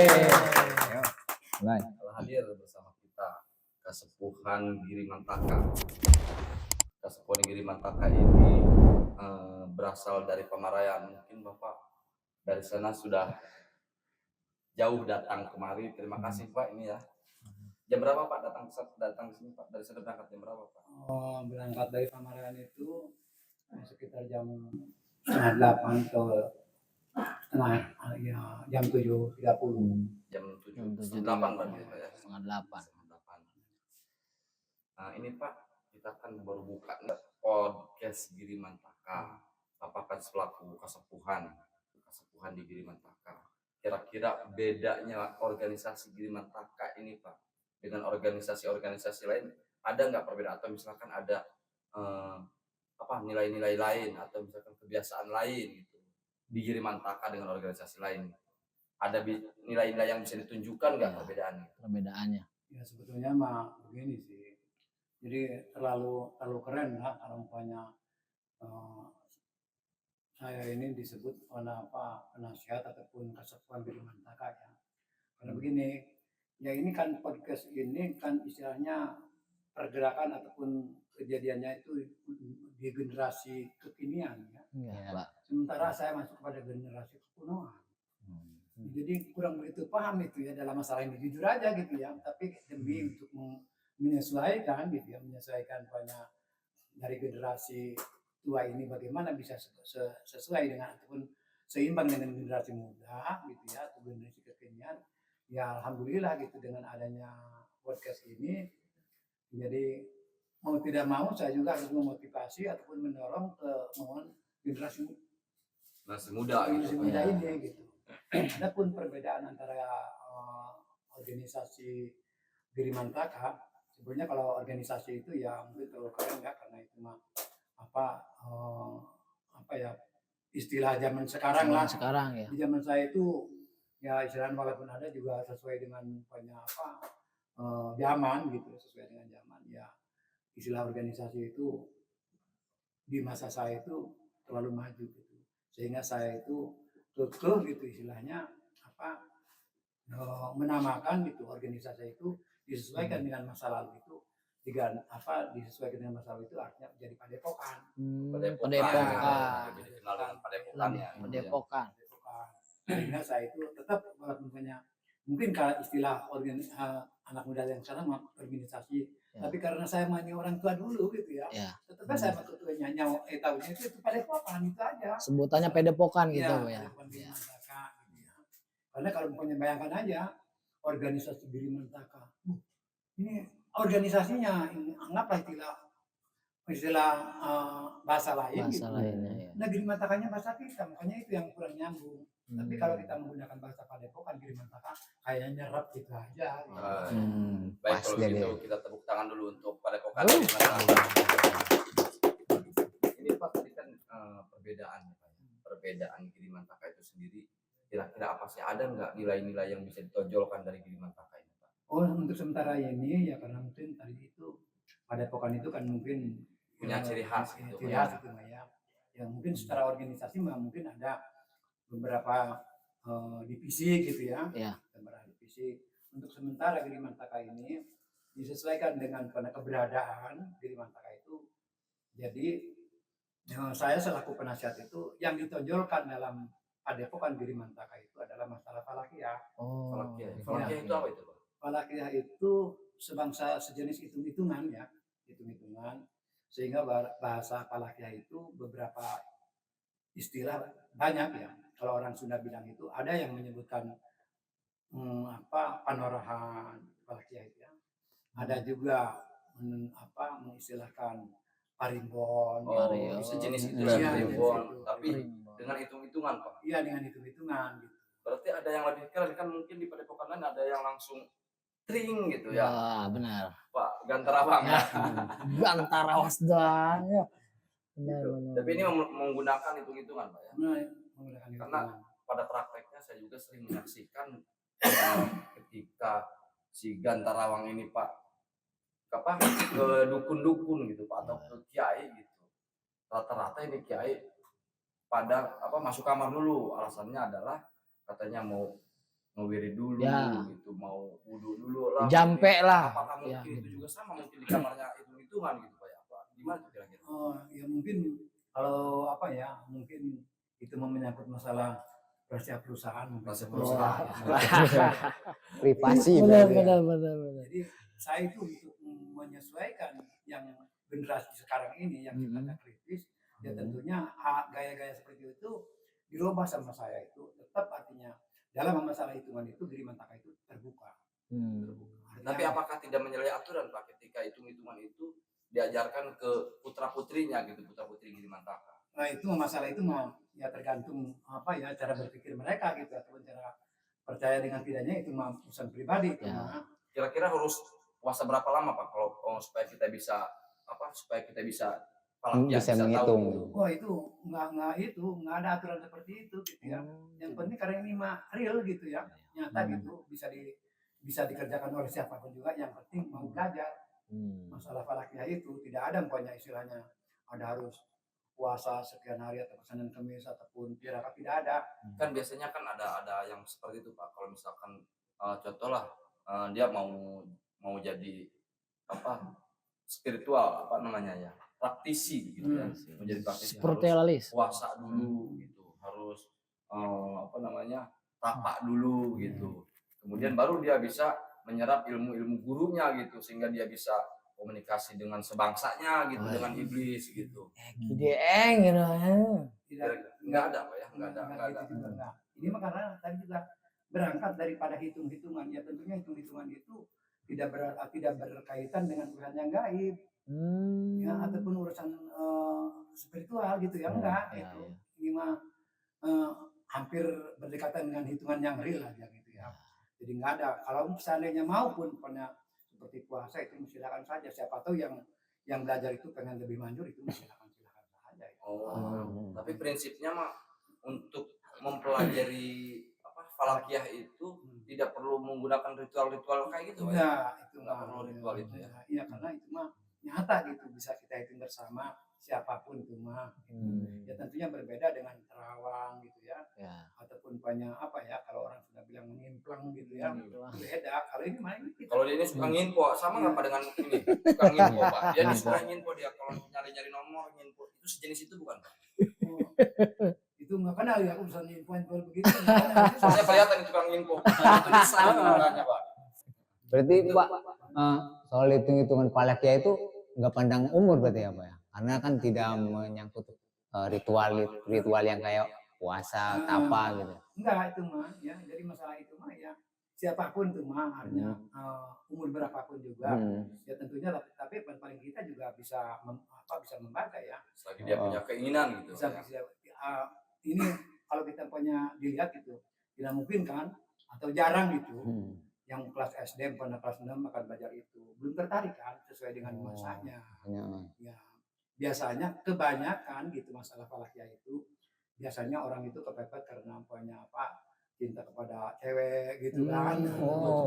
Ayo, mulai. Telah hadir bersama kita Kasepuhan Giri Mantaka. Kasepuhan Giri Mantaka ini berasal dari Pamarayan. Mungkin Bapak dari sana sudah jauh datang kemari. Terima kasih Pak ini ya. Jam berapa Pak datang ke sini Pak? Dari sana berangkat jam berapa Pak? Berangkat dari Pamarayan itu sekitar jam 7:30 atau jam 7:30. Jam 7:08 berarti Pak ya. 7:30. Nah ini Pak, kita kan baru buka podcast Giri Mantaka. Bapak kan selaku kasepuhan di Giri Mantaka. Kira-kira bedanya organisasi Giri Mantaka ini Pak dengan organisasi-organisasi lain, ada nggak perbedaan, atau misalkan ada nilai-nilai lain atau misalkan kebiasaan lain gitu di Giri Mantaka dengan organisasi lain? Ada nilai-nilai yang bisa ditunjukkan nggak Perbedaannya? Ya sebetulnya mah begini sih. Jadi terlalu keren lah kalau umpamanya saya ini disebut penasihat ataupun kasepuhan Giri Mantaka ya. Karena begini, ya ini kan podcast ini kan istilahnya pergerakan ataupun kejadiannya itu di generasi kekinian ya. Iya, Pak. Sementara saya masuk pada generasi kekunoan. Jadi kurang begitu paham itu ya dalam masalah ini, jujur aja gitu ya. Tapi demi untuk menyesuaikan gitu ya, menyesuaikan banyak dari generasi tua ini bagaimana bisa sesuai dengan ataupun seimbang dengan generasi muda gitu ya, atau generasi kekinian. Ya alhamdulillah gitu dengan adanya podcast ini, jadi mau tidak mau saya juga harus memotivasi ataupun mendorong kemauan generasi muda ini gitu. Adapun perbedaan antara organisasi Giri Mantaka, sebenarnya kalau organisasi itu ya mungkin terlalu keren ya, karena itu mah istilah zaman sekarang lah. Sekarang ya. Di zaman saya itu ya istilahnya walaupun ada juga sesuai dengan banyak zaman gitu, sesuai dengan zaman ya. Istilah organisasi itu di masa saya itu terlalu maju gitu, sehingga saya itu kekeh gitu istilahnya menamakan gitu organisasi itu disesuaikan dengan masa lalu itu, disesuaikan dengan masa lalu itu artinya menjadi padepokan. Padepokan. Sehingga saya itu tetap walaupun mungkin kalau istilah anak muda yang sekarang organisasi, tapi karena saya mani orang tua dulu gitu ya, tetap saya ketuanya tahunya itu padepokan itu aja. Sebutannya padepokan gitu ya. Karena kalau punya bayangkan aja organisasi Giri Mantaka, ini organisasinya anggaplah istilah bahasa lain gitu. Nah Giri Mantakanya bahasa kita, makanya itu yang kurang nyambung. Tapi kalau kita menggunakan bahasa padepokan Giri Mantaka kayaknya nyerap gitu aja. Baik, kalau gitu kita tepuk tangan dulu untuk padepokan Giri Mantaka. Ini Pak tadi kan perbedaan Giri Mantaka itu sendiri, kira-kira apa sih, ada nggak nilai-nilai yang bisa ditonjolkan dari Giri Mantaka ini Pak? Untuk sementara ini ya karena mungkin tadi itu padepokan itu kan mungkin punya ciri khas gitu ya. Ya mungkin secara organisasi mungkin ada beberapa divisi gitu ya. Beberapa divisi. Untuk sementara Giri Mantaka ini disesuaikan dengan keberadaan Giri Mantaka itu. Jadi saya selaku penasihat itu yang ditonjolkan dalam padepokan Giri Mantaka itu adalah masalah falakiyah. Falakiyah itu apa itu Pak? Falakiyah itu sebangsa sejenis hitung-hitungan ya, hitung-hitungan, sehingga bahasa falakiyah itu beberapa istilah banyak ya. Kalau orang Sunda bilang itu ada yang menyebutkan panorahan falakiyah itu ya. Ada juga mengistilahkan parimbon. Sejenis itu parimbon, tapi dengan hitung-hitungan Pak. Iya, dengan hitung-hitungan gitu. Berarti ada yang lebih keren kan, mungkin di padepokan lain ada yang langsung tring gitu ya. Benar. Pak Gantarawang. Gantarawasdan ya. Benar. Tapi ini menggunakan hitung-hitungan Pak ya. Menggunakan karena pada prakteknya saya juga sering menyaksikan ketika si Gantarawang ini Pak ke dukun-dukun gitu Pak, atau ke kiai gitu. Rata-rata ini kiai pada masuk kamar dulu, alasannya adalah katanya mau ngewiri dulu Ya. gitu, mau wudhu dulu lah. Jampe mungkin. lah. Apakah Ya. mungkin itu juga sama mungkin di kamarnya hitung-hitungan gitu Pak ya? Apa gimana tuh kira-kira? Oh, ya mungkin kalau apa ya, mungkin itu menyangkut masalah rahasia perusahaan. mungkin. Rahasia Wah. perusahaan. Privasi Benar, berarti ya. benar. Jadi saya itu untuk menyesuaikan yang generasi sekarang ini yang sifatnya kritis, ya tentunya gaya-gaya seperti itu dirubah sama saya itu. Tetap artinya dalam masalah hitungan itu Giri Mantaka itu terbuka. Tapi apakah tidak menyalahi aturan Pak ketika hitung-hitungan itu diajarkan ke putra-putrinya gitu, putra-putri Giri Mantaka? Nah itu masalah itu mah ya tergantung apa ya cara berpikir mereka gitu ataupun cara percaya dengan tidaknya itu mah urusan pribadi itu Ya. mah. Kira-kira harus puasa berapa lama Pak kalau supaya kita bisa falakiah, Bisa tahu menghitung. gitu? Wah itu nggak ada aturan seperti itu gitu ya. Yang penting karena ini mah real gitu ya, nyata gitu bisa dikerjakan oleh siapapun juga. Yang penting mau belajar. Masalah falakiah itu tidak ada pokoknya istilahnya ada harus puasa sekian hari atau Senin Kamis ataupun tirakat, tidak ada. Kan biasanya kan ada yang seperti itu Pak. Kalau misalkan contoh lah dia mau jadi apa spiritual apa namanya ya praktisi gitu ya, menjadi praktisi harus Spiritualis. puasa dulu gitu, harus apa namanya tapak dulu gitu, kemudian baru dia bisa menyerap ilmu-ilmu gurunya gitu sehingga dia bisa komunikasi dengan sebangsanya gitu, dengan iblis gitu. Gideeng gitu. Tidak Nggak ada Pak ya, nggak ada. gitu juga enggak. Ini mah karena tadi juga berangkat daripada hitung-hitungan, ya tentunya hitung-hitungan itu tidak berkaitan dengan Tuhan yang gaib ya ataupun urusan spiritual gitu ya, enggak Ya, gitu. ya. Ini mah hampir berdekatan dengan hitungan yang real aja gitu ya. Jadi nggak ada, kalau seandainya maupun pernah seperti puasa itu silakan saja, siapa tahu yang belajar itu pengen lebih manjur itu silakan saja ya. Tapi prinsipnya mah untuk mempelajari apa falakiah itu tidak perlu menggunakan ritual-ritual kayak gitu Pak ya? Enggak, itu Nggak perlu ritual itu ya? Iya, karena itu mah nyata gitu, bisa kita hitung bersama siapapun itu mah. Ya tentunya berbeda dengan terawang gitu ya, Ya. ataupun banyak apa ya, kalau orang sudah bilang menyimplang gitu ya, beda. Kalau ini mah ini kita Kalau dia ini suka nginfo, sama nggak Pak dengan ini? Suka nginfo Pak. Dia ini suka nginfo, dia kalau nyari-nyari nomor nginfo. Itu sejenis itu bukan Pak? itu nggak kenal ya urusan info begitu. nggak kenal. Itu Soalnya kelihatan itu tukang nginfo. Itu bisa sebenarnya Pak. Berarti Pak soal hitung-hitungan falakia itu nggak pandang umur berarti ya Pak ya? Karena kan tidak menyangkut ritual yang kayak puasa, tapa gitu. Enggak itu mah ya, jadi masalah itu mah ya siapapun tuh mah artinya umur berapapun juga ya tentunya, tapi paling kita juga bisa bisa membaca ya. Selagi dia punya keinginan gitu. Bisa ini kalau kita punya dilihat gitu tidak mungkin kan atau jarang gitu yang kelas SD pernah kelas 6 akan belajar itu belum tertarik kan sesuai dengan masanya. Ya biasanya kebanyakan gitu masalah falakiah itu biasanya orang itu kepepet karena punya apa cinta kepada cewek gitu kan.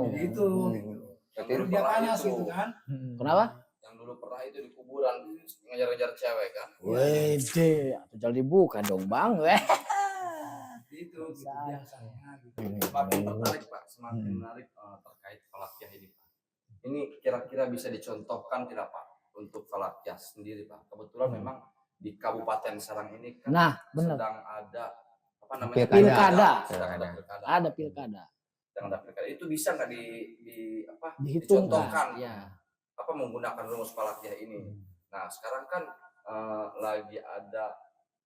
Gitu. Terus dia panas gitu kan. Kenapa? Yang dulu pernah itu di kuburan ngejar-ngejar cewek kan. Wede, atuh dibuka dong Bang. Itu biasanya gitu. Semakin tertarik Pak, semakin menarik terkait falakiah ini Pak. Ini kira-kira bisa dicontohkan tidak Pak untuk falakiah sendiri Pak? Kebetulan memang di Kabupaten Serang ini kan benar. sedang ada apa namanya Pilkada. sedang ada pilkada. Ada pilkada. Sedang ada pilkada. Itu bisa nggak Dihitung dicontohkan? ya. Apa menggunakan rumus falakiah ini? Nah sekarang kan lagi ada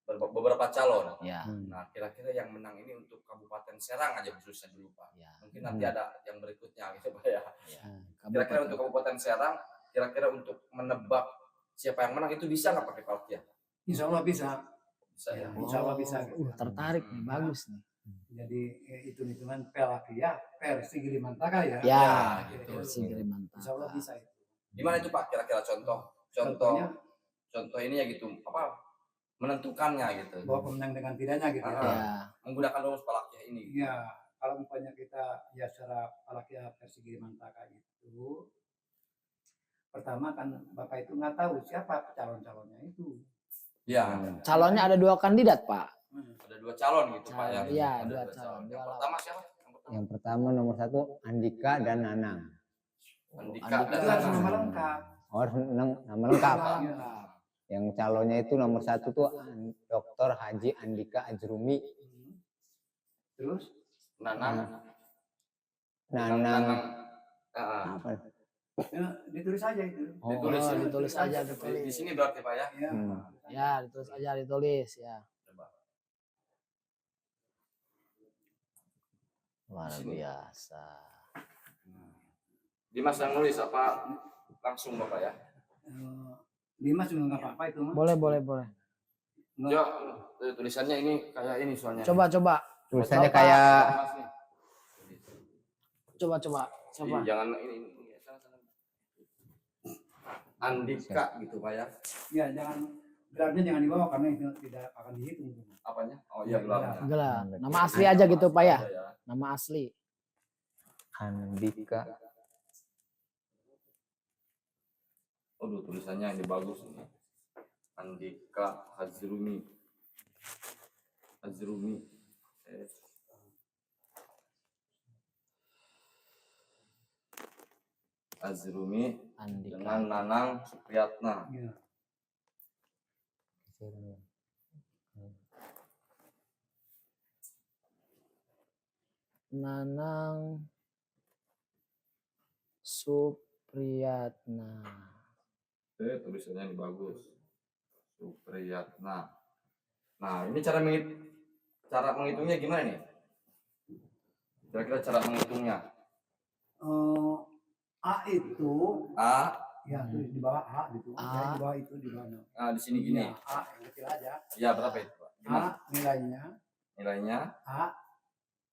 beberapa calon. Ya. Nah kira-kira yang menang ini untuk Kabupaten Serang aja khususnya dulu Pak. Ya. Mungkin nanti ada yang berikutnya gitu Pak ya. Kira-kira Kabupaten. untuk Kabupaten Serang, kira-kira untuk menebak siapa yang menang itu bisa nggak pakai falakiah? Insya Allah bisa. Bisa ya. Insya Allah bisa. Gitu. Tertarik nih, bagus nih. Jadi hitung-hitungan falakiah versi Giri Mantaka ya. Ya, gitu. versi Giri Mantaka. Insya Allah bisa itu. Gimana itu Pak kira-kira contoh ini ya gitu apa menentukannya gitu. Bahwa pemenang dengan tidaknya gitu ya. Ya. Menggunakan rumus falakiah ini. Iya, kalau misalnya kita ya secara falakiah versi Giri Mantaka itu pertama kan Bapak itu nggak tahu siapa calon-calonnya itu. Ya. Calonnya ada 2 kandidat Pak. Ada 2 calon gitu Pak ya. Iya, Ada 2 2 calon. Yang pertama siapa? yang pertama nomor 1 Andika dan Nanang. Andika Itu dan harus nama Nanang. lengkap. Oh, nama lengkap. Iya. Yang calonnya itu nomor 1 tuh Dr. Haji Andika Ajrumi. Terus Nanang. Nanang Ah, apa? ya, ditulis aja itu. Oh, Ditulis ya? ditulis aja, Di ditulis. sini berarti Pak ya. Ya. Ya, ditulis aja, ditulis ya. Coba. Luar Sini. biasa. Dimas yang nulis apa langsung Bapak ya? Dimas juga nggak apa-apa itu mah. Boleh, boleh, boleh. Ya, tulisannya ini kayak ini soalnya. Coba, coba. Tulisannya Bapak, kayak Mas nih. coba, coba. Coba. Jangan ini. Sana. Andika gitu Pak ya. Ya jangan gelarnya jangan dibawa karena itu tidak akan dihitung. Apanya? Oh iya gelarnya. Gelar. Nama asli aja gitu Pak ya. Ada ya. Nama asli. Andika. Aduh tulisannya ini bagus ini. Andika Azrumi. Azrumi Andika. dengan Nanang Supriyatna. Ya. Nanang Supriyatna. Tulisannya ini bagus. Supriyatna. Nah, ini cara menghitungnya gimana nih? Kira-kira cara menghitungnya. A itu A, ya tulis di bawah A gitu. A. Ya, di bawah itu di bawah. di sini gini. Ya, A yang kecil aja. Ya, berapa itu, Pak? Gimana? A nilainya Nilainya? A.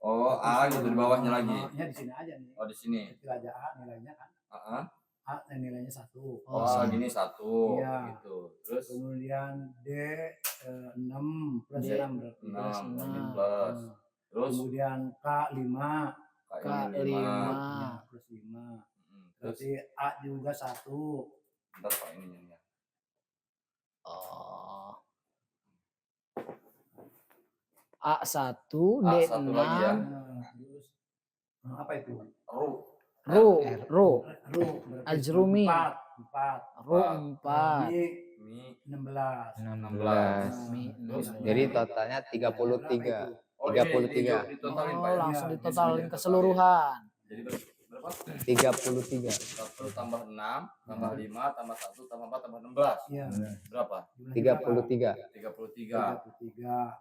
Oh, A gitu di bawahnya lagi. A-nya di sini aja nih. Oh, di sini. Kecil aja A nilainya kan. A. A dan nilainya 1. Oh, sama. gini 1 Iya. gitu. Terus Kemudian D 6 plus D, 6 berarti. 6 6. ini plus. Terus Kemudian K 5 K K5. ini 5. ya, plus 5. Terus Berarti A juga 1. bentar Pak ini ya. Oh. A1, A1 D6, lagi ya. Terus apa itu? Ru. Ru, berarti Ajrumi. 4. Ru 4. Ini Mi 16. 16. Mi Terus 16. Jadi totalnya 33. Oh, 33. ditotalin Pak Oh, ya. langsung Iya, ditotalin bisa keseluruhan. Jadi berapa? 33. 1 tambah 6 tambah 5 tambah 1 tambah 4 tambah 16. Iya. Berapa? 33. 33. 33. 33.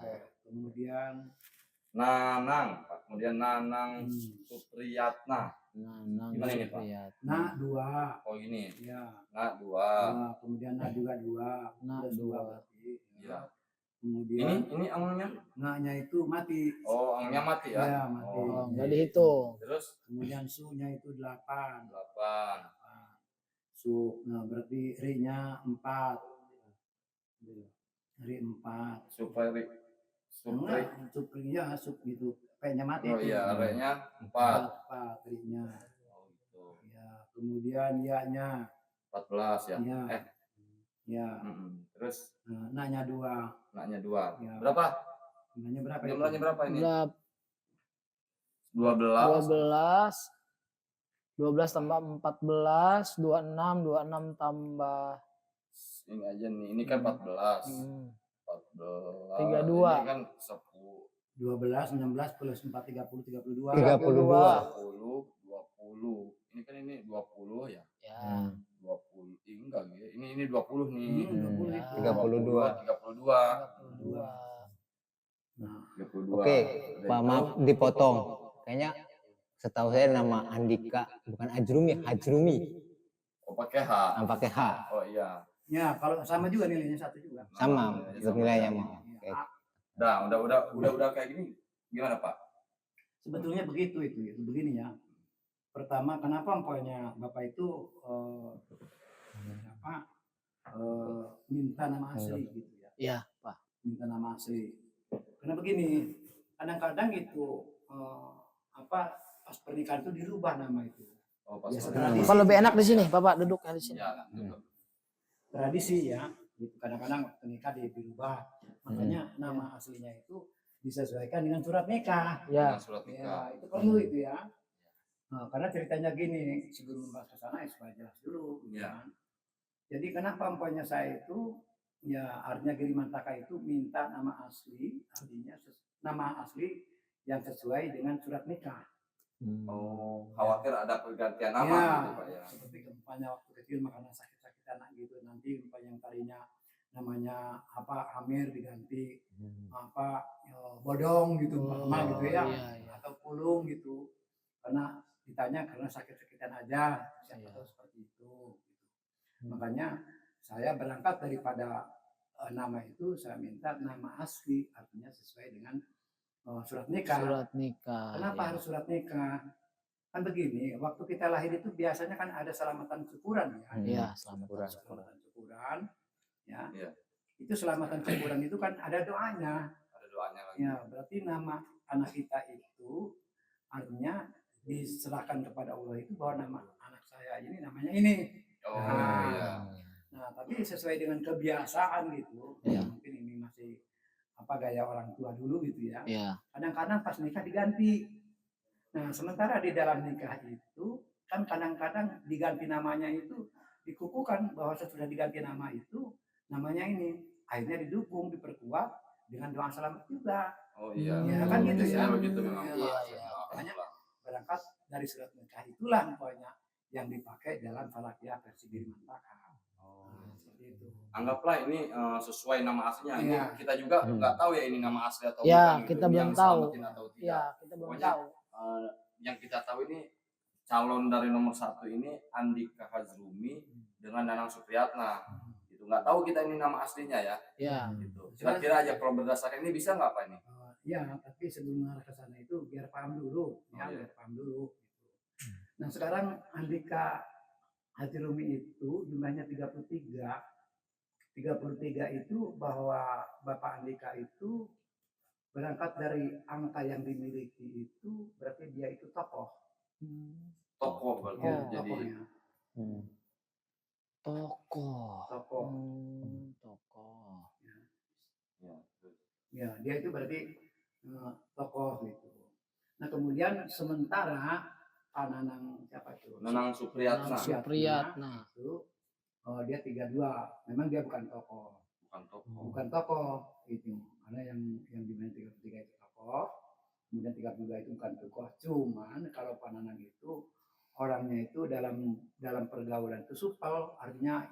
Oke. Kemudian Nanang, Pak. Kemudian Nanang Supriyatna. Nanang Gimana ini, Pak? Supriyatna. Na 2. Oh gini. Ya. Nah, 2. Kemudian Na juga 2. Na Plus 2 2. berarti. Iya. Kemudian Ini angnya? Na-nya itu mati. Oh, angnya mati ya? Ya, mati. Oh, nggak dihitung. Terus Kemudian Su-nya itu 8. 8. Nah berarti Ri-nya 4. Ri 4. Supri. Enggak, Supri-nya Sup gitu. P-nya mati. Oh itu. iya, R-nya 4. 4 Ri-nya. Oh gitu. Ya, kemudian Ya-nya. 14 ya. Ya. Ya. Terus Na-nya 2. naknya 2. Ya. Berapa? Na-nya berapa? Jumlahnya berapa ini? Berapa? 12. 12 tambah 14, 26, 26 tambah Ini aja nih. Ini kan 14. 14. 32. Ini kan 10. 12, 16 plus 4, 30, 32. 32. 20. Ini kan ini 20 ya. ya. 20. Enggak gitu. Ini 20 nih. 20 Ya. itu. 32. 32. 32. Nah, 32. Oke, Pak maaf dipotong. Kayaknya setahu saya nama Andika bukan Ajrumi, Hajrumi. Oh, pakai H. Pakai H. Oh iya. ya kalau sama juga nilainya 1 juga. Sama untuk nilainya ya. mau. Oke. Nah, udah kayak gini gimana, Pak? Sebetulnya begitu itu begini ya. Pertama, kenapa employnya Bapak itu minta nama asli gitu ya. Iya, Pak. Minta nama asli. Karena begini, kadang-kadang itu pas pernikahan itu dirubah nama itu. Oh, pas Biasa pernikahan. tradisi. Apa lebih enak di sini, Bapak duduk di sini. Ya, betul. Tradisi ya. Gitu. Kadang-kadang waktu nikah dirubah. Makanya nama aslinya itu disesuaikan dengan surat nikah. Ya. Dengan surat Ya, nikah. itu perlu itu ya. Nah, karena ceritanya gini, sebelum membahas ke sana ya supaya jelas dulu. gitu Ya. kan. Jadi kenapa umpamanya saya itu, ya artinya Girimantaka itu minta nama asli, artinya nama asli yang sesuai dengan surat nikah. Oh, khawatir ada pergantian nama Ya, gitu Pak ya. seperti umpamanya waktu kecil makanan sakit-sakit anak gitu, nanti umpamanya yang tadinya namanya apa Amir diganti apa bodong gitu, mama gitu ya, iya. atau pulung gitu, karena ditanya karena sakit-sakitan aja, siapa Iya. tahu seperti itu. Gitu. Makanya saya berangkat daripada nama itu, saya minta nama asli, artinya sesuai dengan surat nikah. Surat nikah. Kenapa ya. harus surat nikah? Kan begini, waktu kita lahir itu biasanya kan ada selamatan syukuran ya. Iya, selamat Selamatan syukuran, ya. Iya. Itu selamatan syukuran itu kan ada doanya. Ada doanya lagi. Ya, berarti nama anak kita itu artinya diserahkan kepada Allah itu bahwa nama anak saya ini namanya ini. Oh Nah, iya. Nah, tapi sesuai dengan kebiasaan gitu. Iya. Mungkin ini masih apa gaya orang tua dulu gitu ya. Iya. Kadang-kadang pas nikah diganti. Nah, sementara di dalam nikah itu kan kadang-kadang diganti namanya itu dikukuhkan bahwa sesudah diganti nama itu namanya ini. Akhirnya didukung, diperkuat dengan doa selamat juga. Oh iya. Ya, kan gitu ya. Iya, begitu memang Iya, Pak. iya. Makanya berangkat dari surat nikah itulah pokoknya yang dipakai dalam falakiyah versi Girimantaka. Seperti itu. Anggaplah ini sesuai nama aslinya. Ini Iya. kita juga nggak tahu ya ini nama asli atau Ya, bukan. kita gitu. belum Yang tahu. selamatin atau tidak. Iya, kita belum Pokoknya, tahu. Yang kita tahu ini calon dari nomor 1 ini Andika Hazrumi dengan Danang Supriyatna. Gitu. Nggak tahu kita ini nama aslinya ya. Ya. Gitu. Kira-kira aja kalau berdasarkan ini bisa nggak Pak ini? Ya, tapi sebelum mengarah ke sana itu biar paham dulu, ya, Oh, iya. biar paham dulu. Gitu. Nah, sekarang Andika Hazrumi itu jumlahnya 33. 33 itu bahwa Bapak Andika itu berangkat dari angka yang dimiliki itu berarti dia itu tokoh. Tokoh berarti Ya, jadi. tokohnya. Tokoh. Tokoh. Tokoh. Ya. Ya, dia itu berarti tokoh gitu. Nah, kemudian sementara Pak Nanang siapa itu? Nanang Supriyatna. Supriyatna. Itu dia 32. Memang dia bukan tokoh. Bukan tokoh. Bukan tokoh itu. Karena yang dimana 33 itu tokoh, kemudian 32 itu bukan tokoh. Cuman kalau Pak Nanang itu orangnya itu dalam pergaulan itu supel, artinya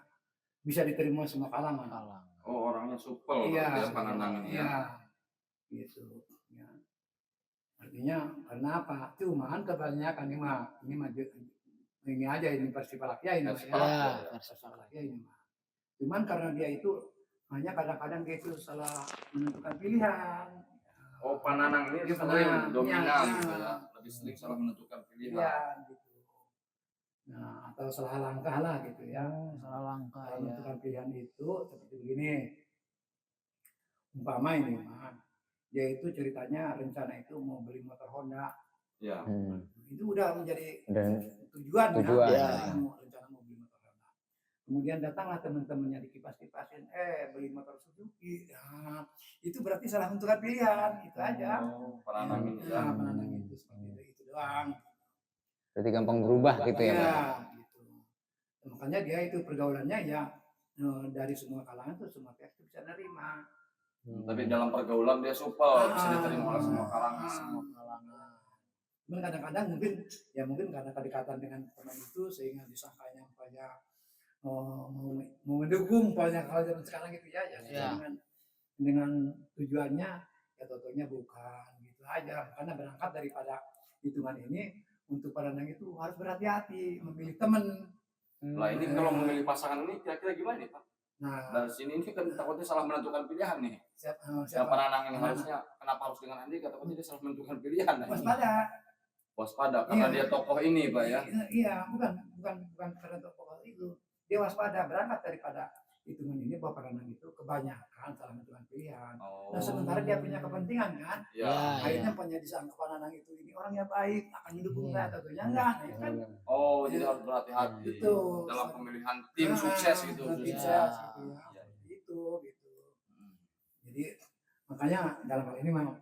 bisa diterima semua kalangan. Oh orangnya supel Iya, berarti ya Pak Nanang ini ya. iya, gitu. Ya. Artinya karena apa? Cuman kebanyakan ini aja ini versi Falakiyah ini Versi Pak, Falakiyah, ya. ya. Versi Falakiyah ini Pak. Cuman karena dia itu hanya kadang-kadang dia itu salah menentukan pilihan. Oh Pak Nanang ini Iya, sering Pak. dominan Iya. gitu ya. Lebih sering salah menentukan pilihan. Pilihan gitu. Nah, atau salah langkah lah gitu ya. Salah langkah Salah ya. menentukan pilihan itu seperti begini. Umpama ini Pak, dia itu ceritanya rencana itu mau beli motor Honda. Ya. Itu udah menjadi Dan tujuan tujuan, ya. ya. Rencana mau beli motor Honda. Kemudian datanglah teman-temannya dikipas-kipasin, beli motor Suzuki. Nah, itu berarti salah menentukan pilihan, itu aja. Oh, Pak Nanang ini ya. Nah, menanang itu seperti itu doang. berarti gampang berubah gitu ya, Pak. Iya, gitu. Makanya dia itu pergaulannya ya dari semua kalangan tuh semua pihak itu bisa nerima. Tapi dalam pergaulan dia supel, bisa diterima oleh semua kalangan. Semua kalangan. Cuman kadang-kadang mungkin karena kedekatan dengan teman itu sehingga disangkanya banyak mau mendukung banyak hal zaman sekarang gitu ya, Ya. dengan tujuannya ya tentunya bukan gitu aja. Karena berangkat daripada hitungan ini untuk para anak itu harus berhati-hati memilih teman. Lah ini kalau memilih pasangan ini kira-kira gimana nih Pak? Nah, Dari sini ini kan takutnya salah menentukan pilihan nih. siapa? Pak Nanang ini harusnya kenapa harus dengan Andika? Takutnya dia salah menentukan pilihan. Nah, ini. Waspada. Waspada karena Iya. dia tokoh ini Pak ya. Iya, bukan karena tokoh itu. Dia waspada berangkat daripada hitungan ini bahwa para anak itu kebanyakan salah menentukan pilihan. Oh. Nah, sementara dia punya kepentingan kan. Ya. Akhirnya punya disangka Pak Nanang itu ini orangnya baik, akan mendukung saya tentunya enggak, ya kan? Oh, jadi harus berhati-hati Betul. dalam pemilihan tim sukses gitu. Tim khususnya. sukses gitu ya. Iya. Gitu. Jadi makanya dalam hal ini memang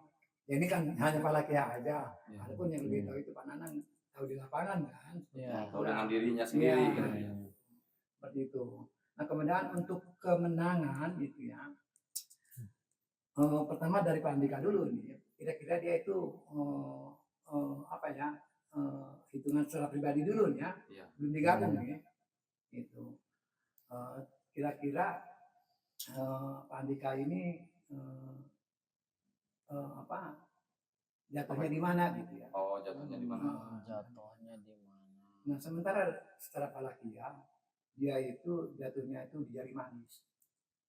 Ya ini kan hanya Palakia aja. Ya. Adapun yang lebih tahu itu Pak Nanang tahu di lapangan kan. Iya. Tahu dengan dirinya Iya, sendiri gitu ya. seperti itu. Nah kemudian untuk kemenangan gitu ya. Pertama dari Pak Andika dulu nih. Kira-kira dia itu apa ya? Hitungan secara pribadi dulu ya. Iya. Belum digabung nih. Gitu. Kira-kira Pak Andika ini apa jatuhnya di mana gitu ya. Oh, jatuhnya di mana? Jatuhnya di mana? Nah sementara secara Palakia dia itu jatuhnya itu di jari manis.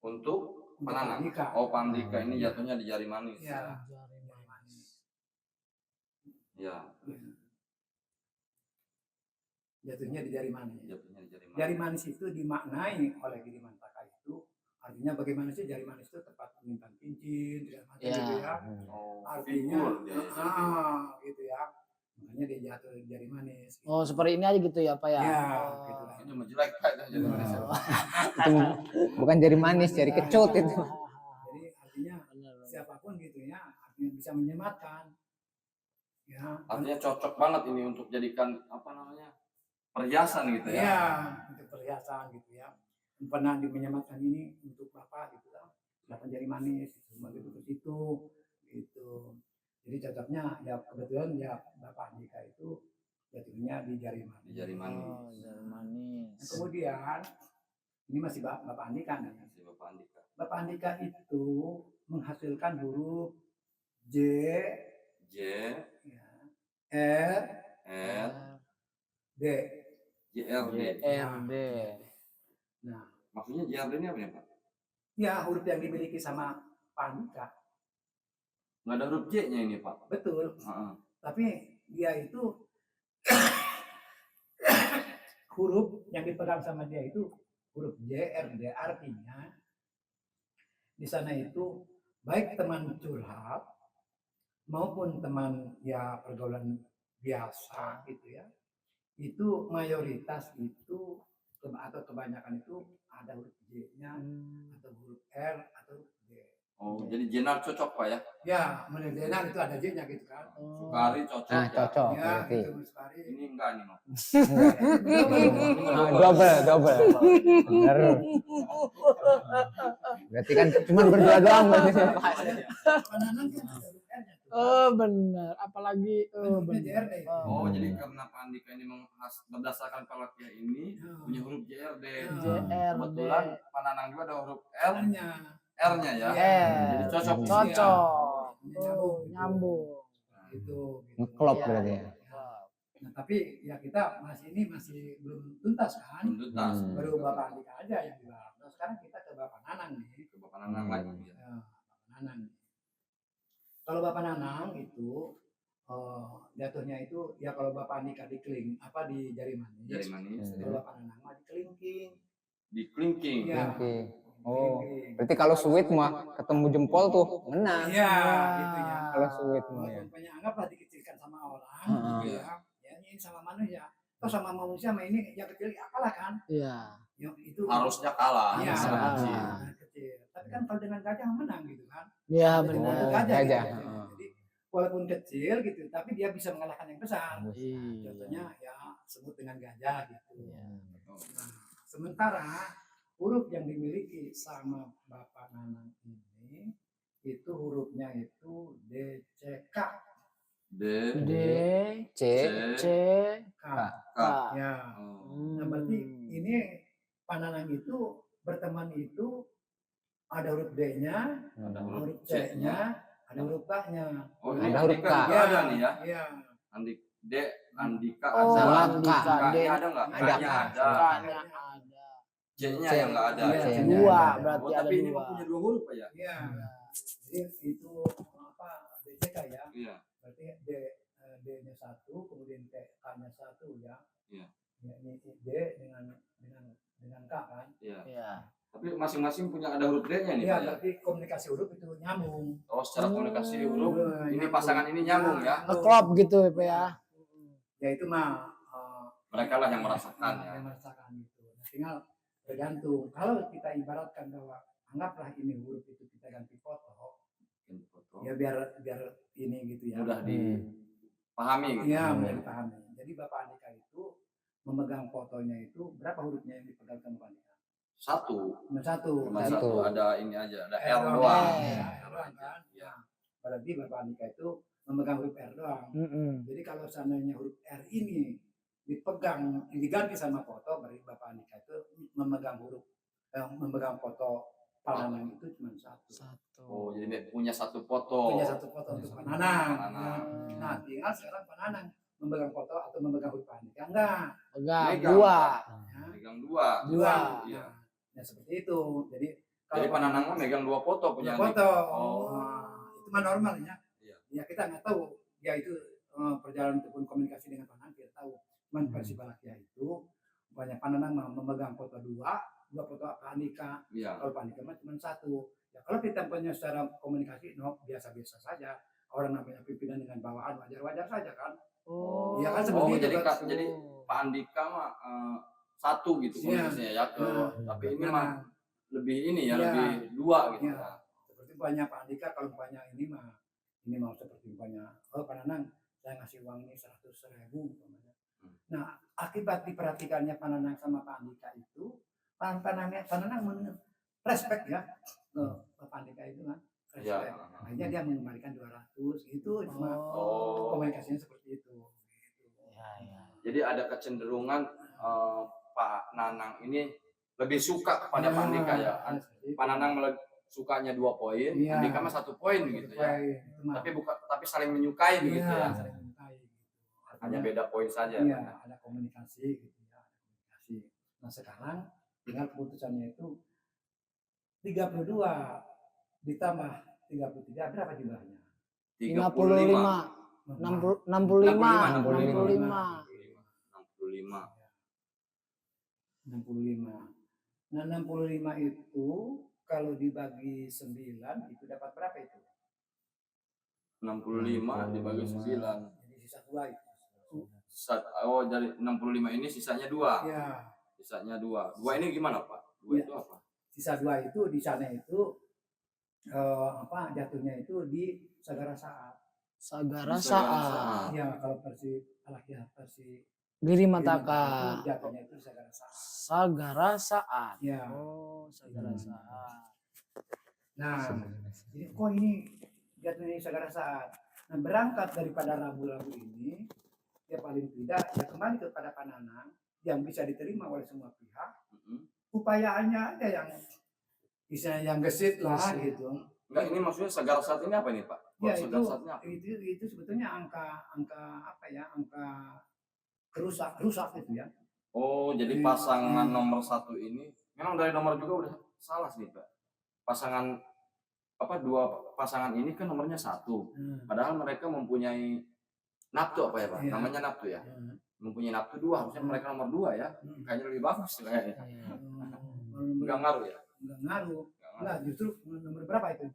Untuk Untuk Pananang. Andika. Oh, Pandika ini jatuhnya di jari manis. Ya, Jari jari manis. Ya, Jatuhnya di jari manis. jatuhnya di jari manis. Jari manis itu dimaknai oleh Giri Mantaka itu artinya bagaimana sih jari manis itu tempat menyimpan cincin, segala macam Ya. gitu ya. Oh, Artinya, figur dia jadi. gitu ya. Makanya dia jatuh di jari manis. Gitu. Oh, seperti ini aja gitu ya, Pak ya? Ya, Oh. gitu lah. Itu menjelek Pak itu jari manis. Oh. Itu bukan jari manis, jari kecut itu. Jadi artinya Benar, benar. siapapun gitu ya, artinya bisa menyematkan. Ya, Artinya cocok banget ini untuk jadikan apa namanya? Perhiasan gitu ya. Iya, untuk perhiasan gitu ya. Pernah menyematkan ini untuk Bapak gitu kan. Silakan jari manis, semua gitu ke situ gitu. Jadi cocoknya ya kebetulan ya Bapak Andika itu jatuhnya di jari manis. Di jari manis. Oh, jari manis. Nah, kemudian ini masih Bapak Andika nih. Si Bapak Andika. Bapak Andika itu menghasilkan huruf J, J, ya, R, R, D. JRD. JRD. Nah, Maksudnya JRD ini apa ya Pak? ya huruf yang dimiliki sama Pak Andika. Nggak ada huruf J-nya ini Pak. Betul. Heeh. Tapi dia itu huruf yang dipegang sama dia itu huruf JRD, artinya di sana itu baik teman curhat maupun teman ya pergaulan biasa gitu ya, itu mayoritas itu atau kebanyakan itu ada huruf J-nya atau huruf R atau huruf D. Oh, jadi Jenar cocok Pak ya? Ya, menurut itu ada J-nya gitu kan. Oh. Sukari cocok Nah, ya? cocok Ya, berarti. gitu sekali. Ini enggak nih Mas. Double. Bener. Berarti kan cuma berdua doang berarti Pak. Penanam kan ada huruf R-nya tuh. Oh, benar. Apalagi Hurufnya benar. JRD. Oh, jadi karena Pak Andika ini berdasarkan Palakia ini punya huruf JRD. JRD. Kebetulan Pak Nanang juga ada huruf L, R-nya. R-nya ya. R. Jadi cocok di sini ya. Cocok. Nyambung. Nyambung. Gitu. Ngeklop Iya. berarti ya. Nah, tapi ya kita masih belum tuntas kan. Belum tuntas. Baru Bapak Andika aja yang dibahas. Nah, sekarang kita ke Bapak Nanang nih. Ke Bapak Nanang lagi ya. Ya, Bapak Nanang. Kalau Bapak Nanang itu jatuhnya itu ya kalau Bapak Andika di jari manis. Jari manis. Kalau Bapak Nanang mah di kelingking. Di kelingking. Iya. Oke. Oh, Kelingking. berarti kalau sweet mah ketemu jempol tuh menang. Iya, gitu ya. Kalau sweet mah ya. Walaupun anggaplah dikecilkan sama orang, Heeh. gitu ya. Ya ini sama manusia. Atau sama manusia sama ini yang kecil apalah kan? Iya. Yang itu Harusnya kalah. Iya, Harusnya kalah. kecil. kecil. Tapi kan kalau dengan gajah menang gitu kan? Iya, Jadi benar. untuk Gajah, gitu. heeh. Jadi walaupun kecil gitu, tapi dia bisa mengalahkan yang besar. Iya. Contohnya ya sebut dengan gajah gitu. Iya. Nah, sementara huruf yang dimiliki sama Bapak Nanang ini itu hurufnya itu D, C, K. D, D, C, C, K. K. Ya. Oh. Nah, berarti ini Pak Nanang itu berteman itu ada huruf D-nya, Ada huruf C-nya, ada huruf K-nya. Oh, Ada ini huruf Andika K. juga ada nih ya. Iya. Andika Oh, ada. Sama Andika, K. D. K-nya ada nggak? Ada K-nya K. ada. K-nya ada. C-nya yang nggak ada. Iya, C-nya Dua, ada. berarti Oh, ada tapi ini dua. punya dua huruf Pak ya? Iya. Jadi itu apa DCK ya? Iya. Berarti D-nya satu, kemudian K-nya satu ya. Iya. Ya, ini D dengan K kan? Iya. Iya. Tapi masing-masing punya ada huruf D-nya nih Iya, Pak ya. berarti komunikasi huruf itu nyambung. Oh, secara komunikasi huruf ini Nyambung. pasangan ini nyambung ya. Ngeklop gitu ya, Pak ya. Ya itu mah Mereka lah yang merasakan ya. yang merasakan itu. Nah, tinggal tergantung. Kalau kita ibaratkan bahwa anggaplah ini huruf itu kita ganti foto, ya biar ini gitu ya. mudah dipahami gitu. Iya, mudah dipahami. Jadi Bapak Andika itu memegang fotonya itu berapa hurufnya yang dipegang sama Bapak Andika? Satu. Cuma satu. Cuma Satu. satu. Ada ini aja, ada R R doang. doang. Ya, R R doang aja. kan. Ya. Berarti Bapak Andika itu memegang huruf R doang. Jadi kalau seandainya huruf R ini dipegang, diganti sama foto, berarti Bapak Andika itu memegang memegang foto Pak Nanang itu cuma satu. Oh, jadi punya satu foto. Punya satu foto untuk Pak Nanang. Pak Nanang. Nah, tinggal sekarang Pak Nanang memegang foto atau memegang huruf Pak Andika enggak? Pegang Megang, dua. Ya. Megang dua. Dua. Iya. Nah, seperti itu. Jadi Jadi Pak Nanang mah megang dua foto punya punya foto. Andika. Oh. Nah, itu mah normal ya. Iya. Ya kita nggak tahu dia itu perjalanan ataupun komunikasi dengan Pak Nanang kita tahu. Cuman versi Balakya itu banyak Pak Nanang mah memegang foto dua foto Pak Andika. Iya. Kalau Pak Andika mah cuma satu. Ya kalau kita punya secara komunikasi biasa-biasa saja. Orang namanya pimpinan dengan bawaan wajar-wajar saja kan. Oh, Iya kan seperti itu, jadi kan? jadi Pak Andika mah satu gitu Iya. kondisinya ya ke tapi ini Nah, mah lebih ini ya, Iya. lebih dua gitu Iya. ya. seperti banyak Pak Andika kalau banyak ini mau seperti banyak Pak Nanang saya ngasih uang ini 100.000 umpamanya. Nah akibat diperhatikannya Pak Nanang sama Pak Andika itu Pak Nanang respect ya ke Pak Andika itu kan respect. Iya. Akhirnya dia mengembalikan 200 itu cuma Oh. komunikasinya seperti itu. Gitu. Ya. Jadi ada kecenderungan Pak Nanang ini lebih suka kepada Pak Andika ya. seperti itu. Pak Nanang sukanya 2 poin, Iya. Andika mah 1 poin gitu ya. Itu mah. Tapi saling menyukai begitu Iya, ya. saling menyukai gitu. Hanya beda poin saja. Iya, ada komunikasi gitu ya, ada komunikasi. Nah sekarang tinggal keputusannya itu 32 ditambah 33 berapa jumlahnya? 55. 65. 65. 65. Nah 65 itu kalau dibagi 9 itu dapat berapa itu? 65 dibagi 9. Jadi sisa 2 itu. Oh, dari 65 ini sisanya 2. Iya, Sisanya 2. 2 ini gimana, Pak? 2 Iya. itu apa? sisa 2 itu di sana itu jatuhnya itu di Sagara Saat. Sagara Sagara Saat. Saat. Ya kalau versi Alakya versi Giri itu Mantaka. jatuhnya itu Sagara Saat. Sagara Saat. Ya. Oh, Sagara Saat. Nah, jadi kok ini jatuhnya Sagara Saat. Nah, berangkat daripada rabu-rabu ini, ya paling tidak ya kembali kepada Pak Nanang yang bisa diterima oleh semua pihak. Upayaannya ada yang misalnya yang gesit lah Gesit. gitu. Enggak, ini maksudnya Sagara Saat ini apa ini, Pak? Ya Sagara Saatnya apa? itu sebetulnya angka apa ya, angka rusak itu ya. Oh, jadi pasangan nomor 1 ini memang dari nomor juga udah salah sih, Pak. Pasangan dua pasangan ini kan nomornya 1. Padahal mereka mempunyai naftu apa ya, Pak? Iya. Namanya naftu ya. Mempunyai naftu 2, harusnya mereka nomor 2 ya. Kayaknya lebih bagus kayaknya. Enggak ngaruh ya. Enggak ngaruh. Nggak ngaruh. Nah, justru nomor berapa itu?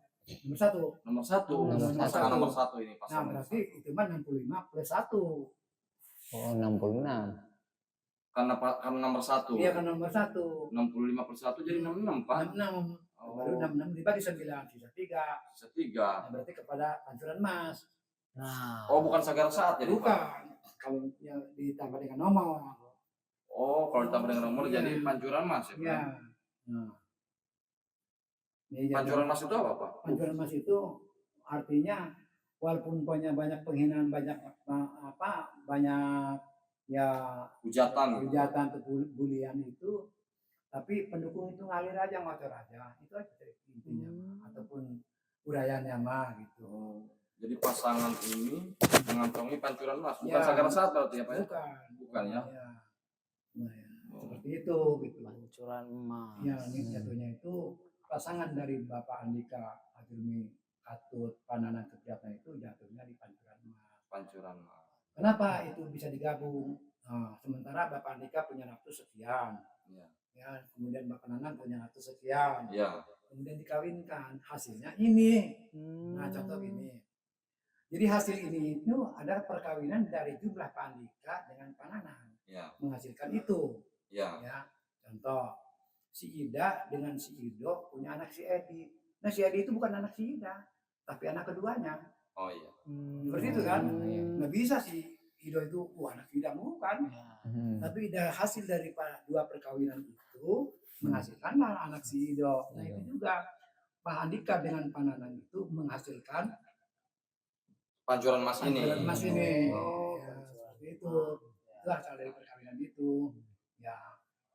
Nomor 1. Nomor 1, Nomor pasangan satu. nomor 1 ini Nah, pasangan. berarti itu mah 65 plus 1. Oh, 66. Karena nomor 1. Iya kan nomor 1. 65 plus 1 jadi 66, Pak. 66. Oh. Baru 66 dibagi 9 sisa 3. Sisa 3. Nah, berarti kepada pancuran emas. Nah, Oh, bukan Sagara Saat jadi, Pak. Bukan. Kalau yang ditambah dengan nomor. Oh, kalau ditambah dengan nomor Iya. jadi pancuran Mas ya, Pak? Iya. Nah. Ini jadi- Pancuran Mas itu apa, Pak? Pancuran emas itu artinya walaupun banyak penghinaan, banyak banyak ya Hujatan. hujatan atau bulian itu, tapi pendukung itu ngalir aja, ngocor aja, itu aja intinya ataupun uraiannya mah gitu. Jadi pasangan ini mengantongi pancuran Mas, bukan Ya. Sagara Saat berarti ya, Pak? Ya? Bukan. Bukan ya. Ya. Nah, ya. Oh. Seperti itu gitu. pancuran emas. Ya, ini jatuhnya itu pasangan dari Bapak Andika Ajurmi Katut Pananang Kegiatan itu jatuhnya di pancuran emas. Pancuran Mas. Kenapa itu bisa digabung? Nah, sementara Bapak Andika punya nafsu sekian, Iya. ya, kemudian Bapak Nanang punya nafsu sekian, Iya. kemudian dikawinkan, hasilnya ini. Hmm. Nah, contoh ini. Jadi hasil ini itu adalah perkawinan dari jumlah Pak Andika dengan Pak Nanang Iya. menghasilkan itu. Iya. Ya, contoh si Ida dengan si Ido punya anak si Edi. Nah, si Edi itu bukan anak si Ida, tapi anak keduanya. Oh iya. Seperti itu kan? Iya. Nggak bisa sih Ido itu anak tidak mau kan, tapi hasil dari dua perkawinan itu menghasilkanlah anak si Ido. Nah itu juga Pak Andika dengan Pak Nanang itu menghasilkan Pancuran Mas ini. pancuran emas ini. Oh, Ya, seperti itu. Itu asal dari perkawinan itu. Ya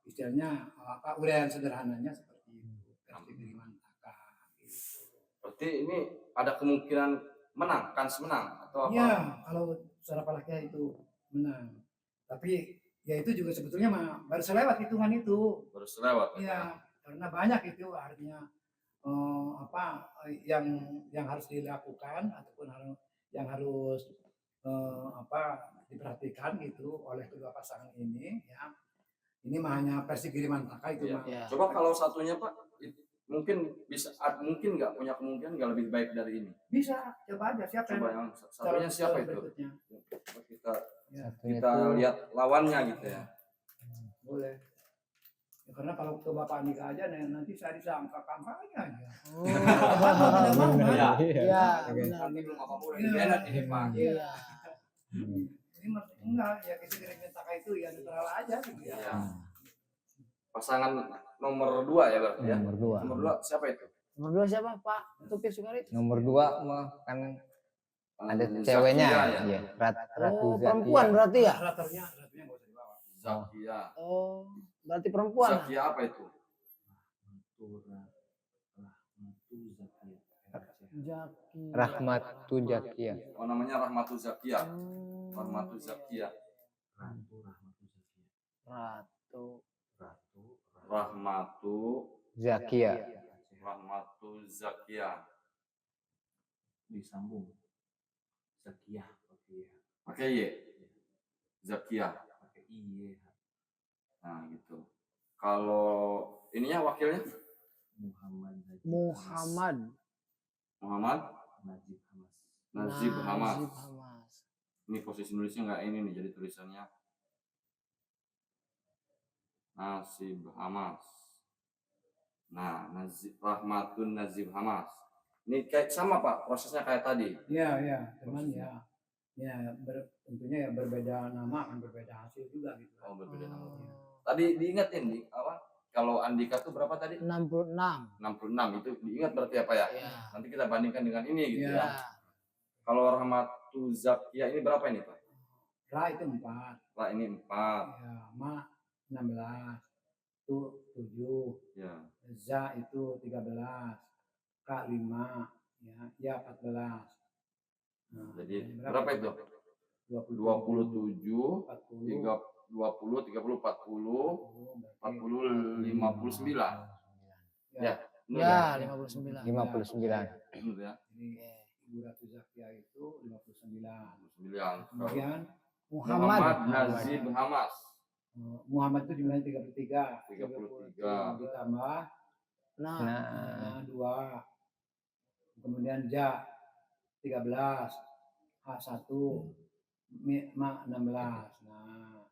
istilahnya uraian sederhananya seperti itu. Versi Giri Mantaka. Gitu. Berarti ini ada kemungkinan menang, kans menang atau apa? Iya, kalau secara palaknya itu menang. Tapi ya itu juga sebetulnya baru selewat hitungan itu. Baru selewat. Iya, karena banyak itu artinya yang harus dilakukan ataupun yang harus diperhatikan gitu oleh kedua pasangan ini ya. Ini mah hanya versi Giri Mantaka itu Iya. mah. Ya. Coba kalau satunya Pak, mungkin mungkin nggak punya kemungkinan nggak lebih baik dari ini. Bisa, coba aja siapa Coba yang satunya siapa itu? berikutnya. Kita Ya, Satunya kita tuh lihat lawannya gitu ya. boleh. Ya, karena kalau ke Bapak Andika aja nanti saya disangka kampanye aja. Oh, Tidak mau, kan? Iya. Iya, Oke. benar. Nanti belum apa-apa Iya. udah enak ini Pak. Iya. Ini enggak ya kita Giri Mantaka itu ya netral aja gitu ya. Iya. Pasangan nomor 2 ya berarti ya. nomor 2. Nomor 2 siapa itu? Nomor 2 siapa? Pak Tupir Sukarit? Nomor 2 mah kan ada Zakia ceweknya, ya. iya. Ratu Oh, Zakia. perempuan berarti ya? Raternya nggak usah dibawa. Zakia. Oh, berarti perempuan. Zakia apa itu? Jaki. Rahmatu Zakia. Oh namanya Rahmatu Zakia. Hmm. Rahmatu Zakia. Ratu. Rahmatu Zakia. Rahmatu Zakia. Disambung Zakia Pakai Y. Zakia. pakai I. Nah gitu. Kalau ininya wakilnya Muhammad Muhammad Muhammad Najib Hamas. Nazib Hamas. Hamas. Ini posisi nulisnya nggak ini nih, jadi tulisannya Nazib Hamas. Nah, Rahmatun Nazib Hamas. Ini kayak sama Pak, prosesnya kayak tadi. Iya, teman ya. Ya, tentunya ya berbeda nama kan berbeda hasil juga gitu. Oh, berbeda nama. Oh, Tadi diingetin nih apa? Kalau Andika tuh berapa tadi? 66. 66 itu diingat berarti apa ya? Iya. Nanti kita bandingkan dengan ini gitu Iya. ya. Kalau Rahmatu Zakia ini berapa ini Pak? Ra itu 4. Lah ini 4. Ya, Ma 16. Tu 7. Ya. Za itu 13. K 5. Ya 14. Nah, Jadi berapa itu? 27, 27, 40, 20, 30, 40, 40, 59. Ya. Ya. Ya, 59. 59. Benar ya. Jadi Ibu Ratu Zakia itu 59. 59. Kemudian Muhammad Nazib Hamas. Muhammad itu jumlahnya 33. 33. Ditambah Nah, Nah, 2. Kemudian Ja 13. H1. Ma 16. Nah,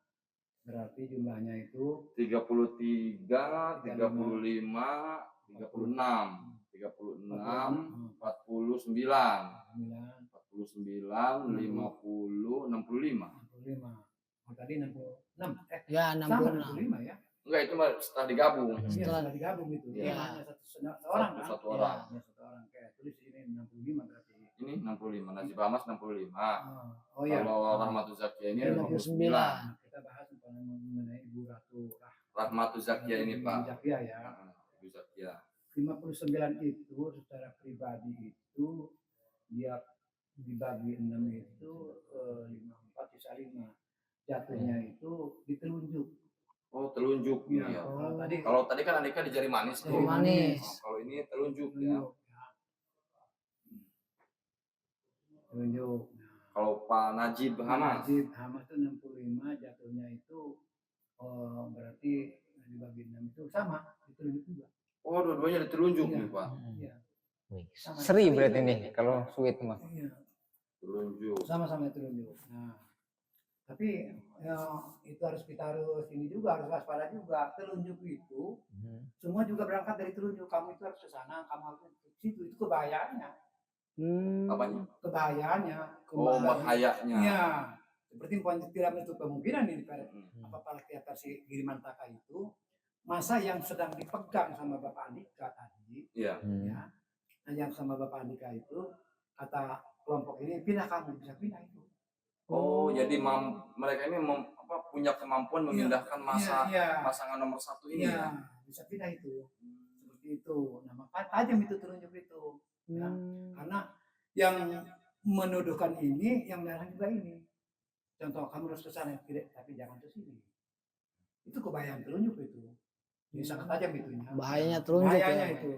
berarti jumlahnya itu 33, 35, 36, 36, 49, 49, 50, 65. 65. Oh, tadi 66. ya Sama 66. 65 ya. Enggak, itu mah setelah digabung. Iya, setelah digabung itu. Iya. Ini hanya seorang kan? Satu orang. Ya, satu orang. Kayak tulis di sini 65 berarti. Ini 65, Nazib Hamas 65. Oh iya. Kalau Rahmatu Zakia ini 59. 59. Nah, kita bahas mengenai Ibu Ratu Rahmatu Zakia ini Pak. Zakia ya. Ibu Zakia. 59 itu secara pribadi itu dia dibagi 6 itu 54 sisa 5. Jatuhnya itu ditelunjuk. Oh, telunjuk Iya. ya. Kalau tadi Kalau tadi kan Andika di jari manis tuh. Jari manis. Oh, kalau ini telunjuk ya. Telunjuk. Kalau Pak Najib Hamas. Najib Hamas itu 65, jatuhnya itu berarti dibagi 6 itu sama, ditelunjuk juga. Oh, dua-duanya ditelunjuk Iya. nih Pak. Iya. wih, Sama. seri berarti nih kalau sweet mah. Iya. Telunjuk. Sama-sama telunjuk. Nah, tapi ya, itu kita harus ini juga harus waspada juga. Telunjuk itu semua juga berangkat dari telunjuk. Kamu itu harus ke sana, kamu harus ke situ. Itu kebahayaannya. Apanya? kebahayaannya. Oh, bahayanya. Iya, seperti tidak menutup kemungkinan ini Mm. apa Palkia versi Girimantaka itu masa yang sedang dipegang sama Bapak Andika tadi, Iya. ya, nah, yang sama Bapak Andika itu kata kelompok ini pindah, kamu bisa pindah itu. Oh, jadi mereka ini punya kemampuan memindahkan masa Iya, pasangan nomor 1 ini iya, ya. bisa pindah itu. Seperti itu. Nah, maka tajam itu telunjuk itu. Ya. Karena yang menuduhkan ini, yang melarang juga ini. Contoh, kamu harus ke sana, tidak, tapi jangan ke sini. Itu kebayang telunjuk itu. Jadi sangat tajam itu. Ya. Bahayanya telunjuk Bahayanya ya. itu.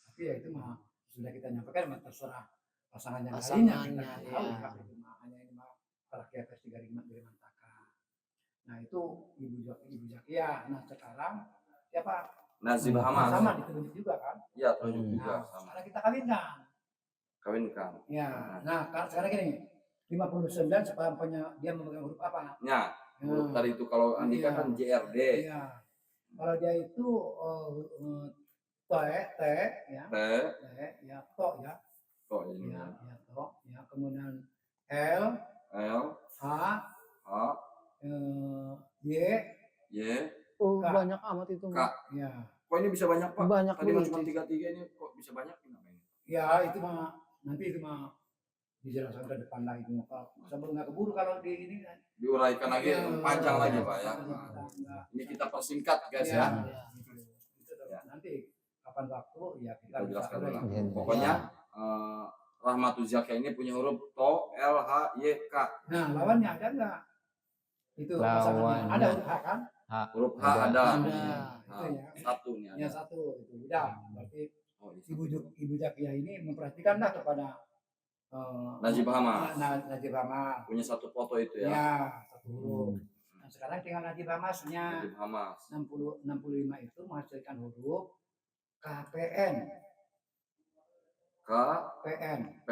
Tapi ya itu mah sudah kita nyampaikan, terserah pasangan yang Pasangannya, lainnya. Kita tahu ya. ya, itu mah hanya ini mah Palkia versi Girimantaka. Nah itu Ibu Zakia. Nah sekarang siapa? Nazib Ahmad. Sama ditunjuk juga kan? Iya, telunjuk juga Nah, sama. sekarang kita kawinkan. Kawinkan. Ya, nah sekarang gini, 59 sepampanya dia memegang huruf apa? Ya, huruf tadi itu kalau Andika Iya. kan JRD. Iya. Kalau dia itu T, ya, T, ya, to ya, kok ini ya, ya. ya, to, ya, kemudian L, L, H, H, Y, Y, Oh, Kak. banyak amat itu. K. Mak. ya, Kok ini bisa banyak, Pak? Banyak Tadi mah begitu. cuma 3 ini kok bisa banyak kenapa ini? ya itu mah nanti itu mah dijelaskan ke depan lagi maka sebelum nggak keburu kalau di ini kan. Diuraikan lagi Ya, panjang lagi, Pak ya. Nggak- Ini kita persingkat, guys ya, ya. gitu. Ya. Nanti kapan waktu ya kita Kita jelaskan urai. dulu. Iya. Pokoknya Rahmatul Zakia ini punya huruf To, L, H, Y, K. Nah lawannya ada nggak? Itu pasangannya Lawannya. ada huruf H kan? Huruf H Ada. ada. Ada. Itu ya. Satu nih Ya ada. satu itu udah berarti Oh, ini Ibu Zakia ini memperhatikanlah kepada Najib Ahmad. Najib Ahmad. Punya satu foto itu ya. Ya satu huruf. Nah sekarang tinggal Najib Ahmadnya Najib Ahmad. 65 itu menghasilkan huruf KPN. K, PN. P,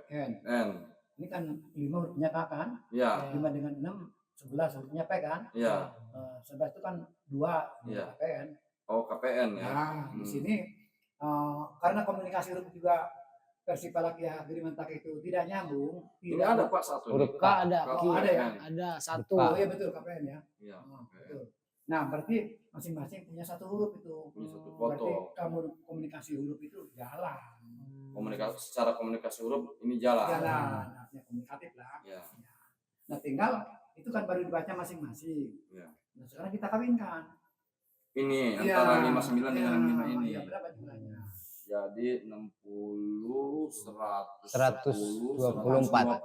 N. N. Ini kan 5 hurufnya K kan? Ya, 5 dengan 6 11 hurufnya P kan? ya. 11 itu kan 2 Iya. KPN. Oh, KPN ya. Nah, di sini karena komunikasi huruf juga versi Palkia Girimantaka itu tidak nyambung. Ini ada Pak satu Huruf nih. K ada. K, Oh, ada ya? KPN. Ada satu. Oh iya betul KPN ya. Iya, Oh, KPN. betul. Nah, berarti masing-masing punya satu huruf itu. Punya satu Berarti foto. kamu komunikasi huruf itu jalan. Secara komunikasi huruf ini jalan. Jalan, artinya komunikatif lah. Ya. Nah, tinggal itu kan baru dibaca masing-masing. Ya. Nah, sekarang kita kawinkan. Ini Iya, antara 59 dengan iya, 65 ini. Iya, berapa jumlahnya? Jadi 60, 110, 124.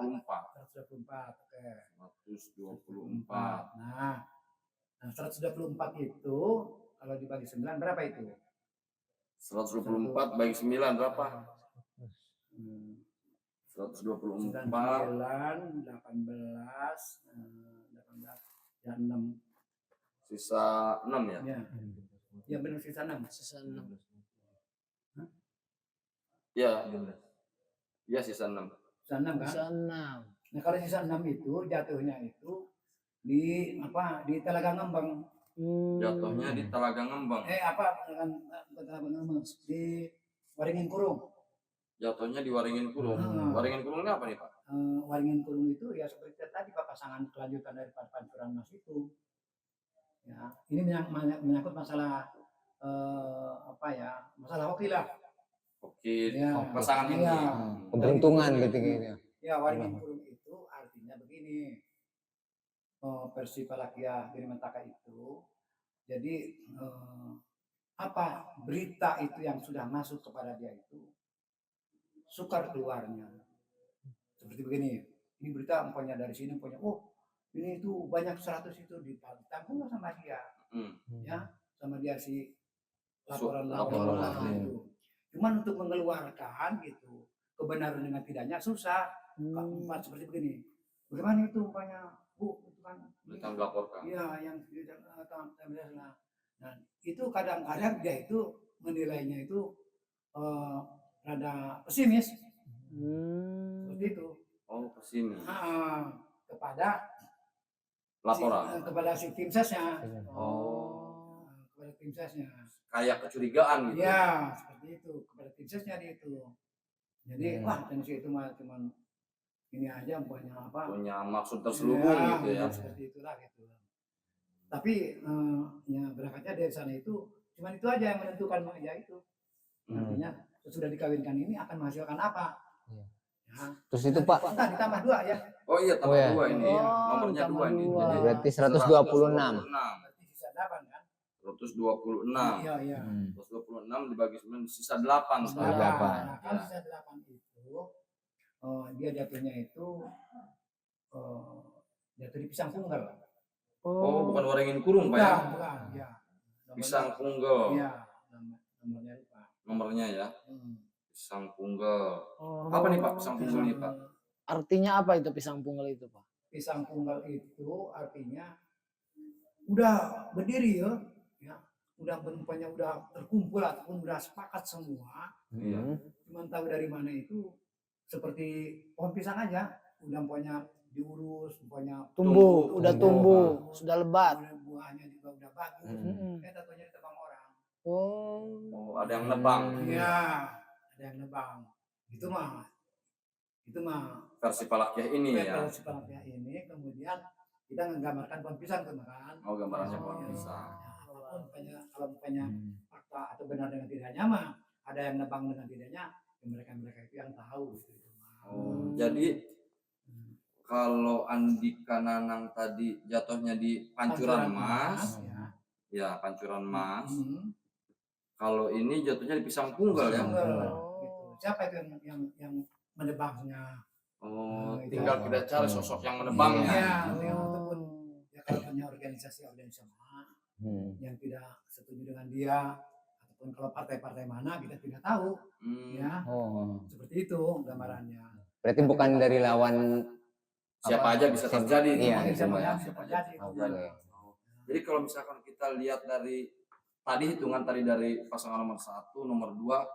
124. Oke. 124. Nah, 124 itu kalau dibagi 9 berapa itu? 124 bagi 9 berapa? Hmm, 124 9, 18, 18, ya 6. sisa 6 ya? Ya, ya benar sisa 6. Sisa 6. Iya. Iya sisa 6. Sisa 6 kan? Sisa 6. Nah, kalau sisa 6 itu jatuhnya itu di di Telaga Ngembang. Jatuhnya di Telaga Ngembang. Telaga Ngembang di Waringin Kurung. Jatuhnya di Waringin Kurung. Waringin Kurung ini apa nih, Pak? Waringin Kurung itu ya seperti tadi Pak, pasangan kelanjutan dari pancuran Mas itu. Ya, ini menyangkut masalah masalah hoki lah. Oke, Ya, pasangan ini. ya. Keberuntungan gitu gitu. Ya, Waringin Kurung itu artinya begini. Versi Palkia Girimantaka itu, jadi berita itu yang sudah masuk kepada dia itu sukar keluarnya. Seperti begini, ini berita umpamanya dari sini umpamanya, ini itu banyak 100 itu ditanggung sama dia, ya, sama dia si laporan itu. Cuman untuk mengeluarkan gitu kebenaran dengan tidaknya susah. Seperti begini, bagaimana itu umpamanya, Bu, itu kan Berita dilaporkan. iya yang nah itu kadang-kadang dia itu menilainya itu rada pesimis seperti itu. Oh, kesini. Kepada Laporan. kepada si tim sesnya. Oh. Kepada tim sesnya. Kayak kecurigaan gitu. Iya, seperti itu. Kepada tim sesnya dia itu. Jadi wah tensi itu mah cuman ini aja punya apa? Punya maksud terselubung gitu ya. Seperti itulah gitu. Tapi ya berangkatnya dari sana itu cuman itu aja yang menentukan ya itu. Nantinya sudah dikawinkan ini akan menghasilkan apa? Iya. Ya. Terus itu Pak, Entar ditambah 2 ya. Oh iya, tambah iya. 2 ini. Oh, Nomornya tambah 2 ini. dua. Jadi berarti 126. Berarti sisa 8 kan? 126. Iya, iya. 126 dibagi 9 sisa 8 Sisa sekarang. 8. Nah, kalau sisa 8 itu dia jatuhnya itu jatuh di pisang tunggal. Oh, bukan waringin kurung Pak ya? Bukan, ya. Pisang punggal. Iya, nomornya lupa. Nomornya ya. Pisang punggal. Oh. Apa nih Pak pisang punggal nih Pak? Artinya apa itu pisang punggal itu, Pak? Pisang tunggal itu artinya udah berdiri ya, udah bentuknya udah terkumpul ataupun udah sepakat semua, Iya. cuman tahu dari mana itu seperti pohon pisang aja, udah punya diurus, punya Tumbuh, udah tumbuh. tumbuh, sudah lebat. buahnya juga udah bagus, kita tahunya ditebang orang. Oh. Oh, ada yang nebang. Iya, ada yang nebang. Itu mah Versi Palakyah ini ya. kalau setelahnya ini kemudian kita menggambarkan pohon pisang tuh kan. Oh, gambarannya pohon Ya, pisang. apapun kalau bukannya fakta atau benar dengan tidaknya mah ada yang nebang dengan tidaknya ya mereka itu yang tahu gitu. Oh, jadi kalau Andika Nanang tadi jatuhnya di Pancuran Mas, ya. ya Pancuran Mas. Hmm. Kalau ini jatuhnya di Pisang Punggal ya. Tunggal, Oh. gitu. Siapa itu yang menebangnya? Oh, Nah, itu. tinggal kita cari sosok yang menebangnya. Iya, Oh. ataupun ya kalau punya organisasi yang tidak setuju dengan dia ataupun kalau partai-partai mana kita tidak tahu Hmm, ya. Oh. Seperti itu gambarannya. Berarti bukan dari lawan siapa aja bisa terjadi. Iya, Bisa itu, Pak. siapa jadi. Oke. Jadi kalau misalkan kita lihat dari tadi hitungan tadi dari pasangan nomor 1, nomor 2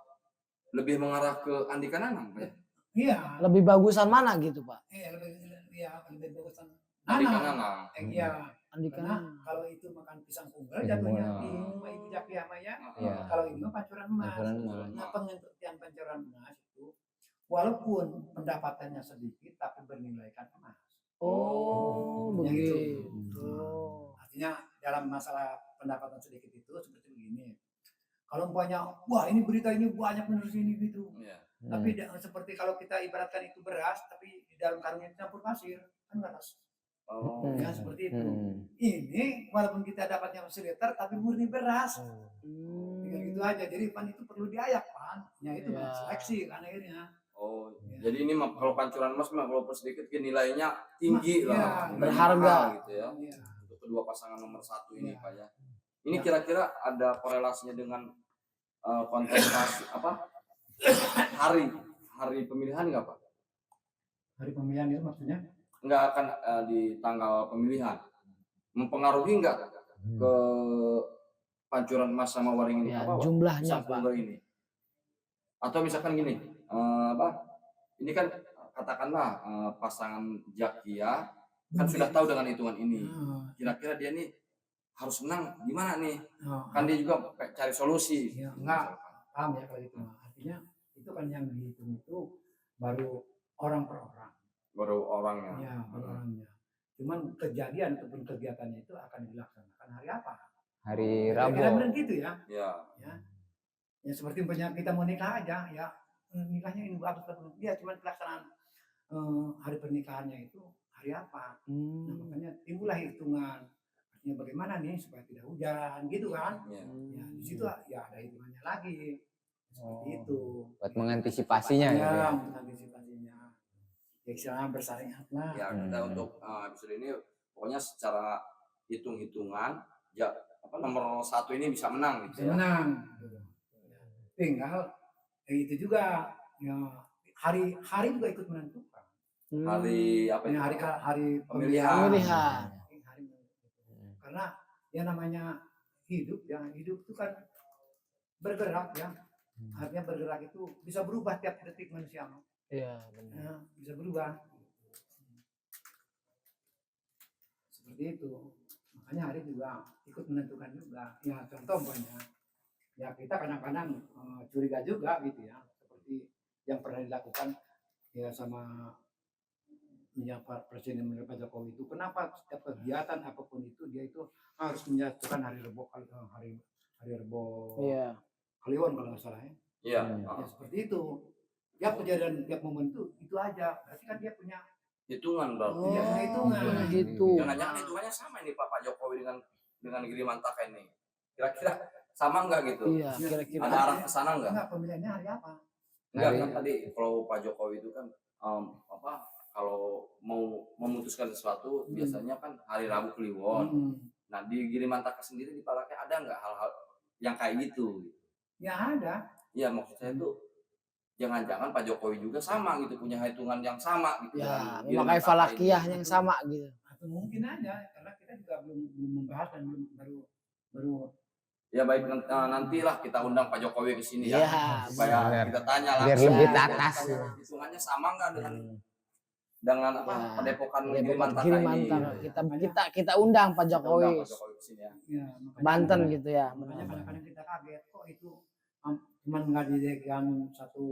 lebih mengarah ke Andika Nanang ya. Iya, Lebih bagusan mana gitu, Pak? lebih bagusan. Andika Nanang. Iya, Andika karena Nanang. kalau itu makan pisang tunggal Pisang jatuhnya tunggal. di rumah itu Jakiama ya. Iya. Kalau ini mah pancuran emas. Pancuran emas. Nah, pengertian pancuran emas itu walaupun pendapatannya sedikit tapi bernilaikan emas. Oh, Yang itu. begitu. Artinya dalam masalah pendapatan sedikit itu seperti begini. Kalau umpamanya, wah ini berita ini banyak benar sini gitu. Iya. Tapi seperti kalau kita ibaratkan itu beras, tapi di dalam karungnya campur pasir, kan beras. Oh, Ya seperti itu. Ini walaupun kita dapatnya seliter, tapi murni beras. Tinggal gitu aja. Jadi pan itu perlu diayak pan. Ya itu Iya. seleksi kan akhirnya. Oh, Ya. jadi ini kalau pancuran emas mah walaupun sedikit nilainya tinggi Iya, lah, berharga. mahal gitu ya. Iya. Untuk kedua pasangan nomor 1 ini Iya. Pak ya. Ini Ya. kira-kira ada korelasinya dengan kontestasi apa? Hari pemilihan nggak Pak? Hari pemilihan itu maksudnya? Nggak akan di tanggal pemilihan. Mempengaruhi nggak ke pancuran emas sama waringin Ya, apa? jumlahnya, Pisang Pak. Punggal ini? Atau misalkan gini, ini kan katakanlah pasangan Jakia kan sudah tahu dengan hitungan ini. Kira-kira dia nih harus menang gimana nih? Kan dia juga cari solusi. Ya, enggak paham ya kalau itu. Artinya itu kan yang dihitung itu baru orang per orang. Baru orangnya. Ya, per orangnya. Cuman kejadian ataupun kegiatannya itu akan dilaksanakan hari apa? Hari Kira-kira Rabu. benar gitu ya. Ya. Ya seperti punya kita mau nikah aja ya. Nikahnya ini bagus bagus. Dia cuma pelaksanaan hari pernikahannya itu hari apa? Nah, makanya timbullah hitungan. Artinya bagaimana nih supaya tidak hujan gitu kan? Ya. Ya di situ ya ada hitungannya lagi. Seperti itu. Buat mengantisipasinya Ya, gitu ya. antisipasinya. Ya istilahnya bersyariat lah. Ya, kita untuk episode ini pokoknya secara hitung-hitungan ya nomor 1 ini bisa menang Bisa gitu ya. menang. Tinggal itu juga ya hari juga ikut menentukan. Hari apa Ini itu? hari Pemilihan. Pemilihan. Hari karena yang namanya hidup itu kan bergerak ya. Artinya bergerak itu bisa berubah tiap detik manusia. Iya, benar. Ya, bisa berubah. Seperti itu. Makanya hari juga ikut menentukan juga. Ya contoh umpamanya. Ya kita kadang-kadang curiga juga gitu ya. Seperti yang pernah dilakukan ya sama Pak Presiden Pak Jokowi itu. Kenapa setiap kegiatan apapun itu dia itu harus menyatukan hari Rebo hari Rebo Iya. Kliwon kalau nggak salah ya. Iya. Ya seperti itu. Tiap kejadian, tiap momen itu aja. Berarti kan dia punya Hitungan berarti. Iya, Oh, hitungan. punya hitung. Jangan-jangan hitungannya sama ini Pak Jokowi dengan Giri Mantaka ini. Kira-kira sama nggak gitu? Iya, kira-kira. Ada arah ke sana nggak? enggak pemilihannya hari apa? Enggak Hari- kan tadi kalau Pak Jokowi itu kan kalau mau memutuskan sesuatu biasanya kan hari Rabu Kliwon. Nah di Giri Mantaka sendiri di Palake ada nggak hal-hal yang kayak gitu? Ya ada. Iya maksud saya tuh jangan-jangan Pak Jokowi juga sama gitu punya hitungan yang sama gitu. Ya, dengan Giri memakai Mantaka falakiyah ini. yang sama gitu. Atau mungkin aja karena kita juga belum membahas dan baru Ya baik nantilah kita undang Pak Jokowi ke sini Iya, ya supaya benar. kita tanya Biar langsung. lebih Ya, tatas. hitungannya sama nggak dengan apa Ya, padepokan Giri Depokan Mantaka Giri ini? Mantaka. Kita undang Pak Kita undang Jokowi Pak Jokowi ke sini ya. ya makanya, Banten gitu ya. makanya kadang-kadang kita kaget kok itu cuman nggak didirikan satu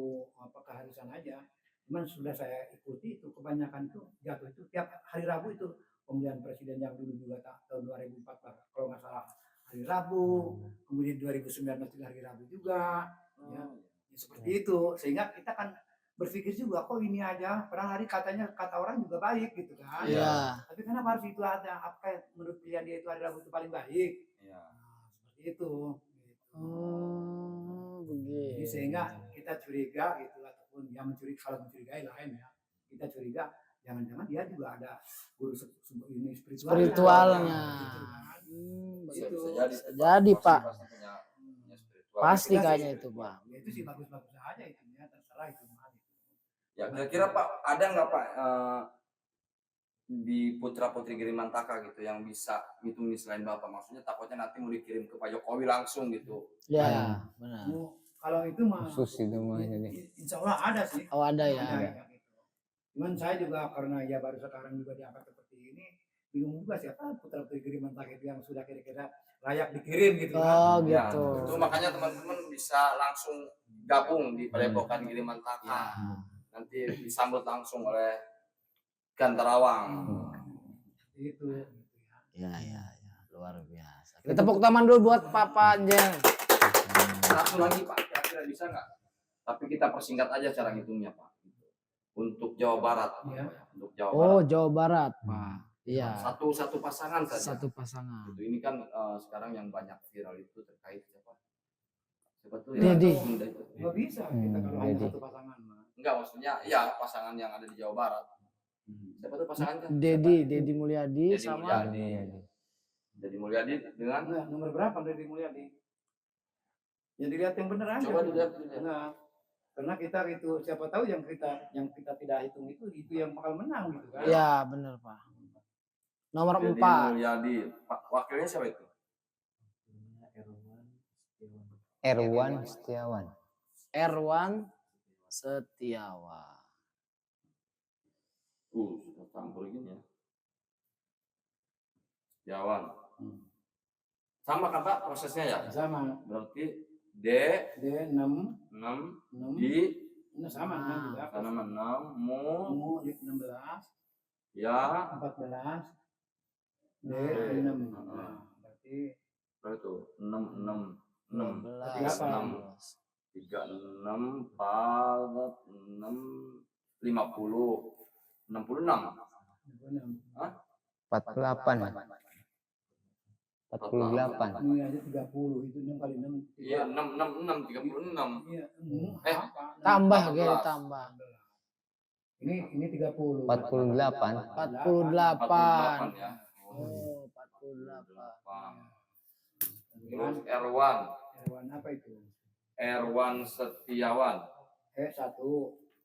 keharusan aja. Cuman sudah saya ikuti itu kebanyakan itu jatuh itu tiap hari Rabu itu pemilihan presiden yang dulu juga tahun 2004 kalau nggak salah hari Rabu, kemudian 2019 juga hari Rabu juga, ya, seperti itu sehingga kita kan berpikir juga kok ini aja, padahal hari katanya kata orang juga baik gitu kan, Iya. tapi kenapa harus itu ada? Apa menurut pilihan dia itu hari Rabu itu paling baik? Iya. Nah, seperti itu. Gitu. Oh, Jadi begitu. sehingga kita curiga gitu ataupun yang kalau mencurigai lain ya, kita curiga jangan-jangan dia juga ada guru ini Spiritualnya. Gitu kan. Bisa Itu. jadi. Bisa jadi, Pak. Pasti punya spiritual. Pasti Kita kayaknya sih- itu, Pak. Ya, itu sih bagus-bagus aja itu ya, terserah itu mah. Ya kira-kira Pak ada nggak Pak di putra putri Giri Mantaka gitu yang bisa ngitung selain Bapak, maksudnya takutnya nanti mau dikirim ke Pak Jokowi langsung gitu. Ya, benar. Kalau itu mah Khusus itu mah jadi. insya Allah ada sih. Oh, ada ya. Ada, gitu. Cuman saya juga karena ya baru sekarang juga diangkat seperti ini, bingung juga siapa putra putri Giri Mantaka itu yang sudah kira-kira layak dikirim gitu kan. Oh, Ya, gitu. itu makanya teman-teman bisa langsung gabung di Padepokan Giri Mantaka. Nanti disambut langsung oleh Gantarawang. Itu. Ya, luar biasa. Kita tepuk tangan dulu buat Papa Anjel. Satu lagi Pak, kira-kira bisa nggak? Tapi kita persingkat aja cara ngitungnya Pak. Untuk Jawa Barat. Iya. Untuk Jawa Oh, Barat. Jawa Barat, Pak. Iya. Satu pasangan saja. Satu pasangan. Gitu. Ini kan sekarang yang banyak viral itu terkait siapa? Siapa tuh Dedi. Muda itu. Nggak bisa kita kalau hanya Jadi. satu pasangan mah. Enggak, maksudnya ya pasangan yang ada di Jawa Barat. Siapa tuh pasangannya? Dedi Mulyadi Dedi sama Mulyadi. Dedi Mulyadi dengan Enggak, nomor berapa dari Mulyadi? Ya dilihat yang bener aja. coba dilihat. Nah, karena kita itu siapa tahu yang kita tidak hitung itu yang bakal menang gitu kan. Ya, benar, Pak. Nomor Dedi 4. Mulyadi. Pak, wakilnya siapa itu? Erwan Setiawan. Erwan Setiawan. Sudah campur gini ya. Setiawan. Sama kan Pak prosesnya ya? Sama. Berarti D Dia 6 6 di sama juga. sana 6 mu 16, ya 14, D D. 6. Nah, berarti berapa itu? 6 12. 3 6 4 6 50 66. 6. 48. Ini aja 30, itu 6 kali 6. Iya 6 36. Iya, apa? Tambah 14. kayak tambah. Ini 30. 48. 48. ya. Oh, 48. Terus Erwan Erwan apa itu? Erwan Setiawan E1,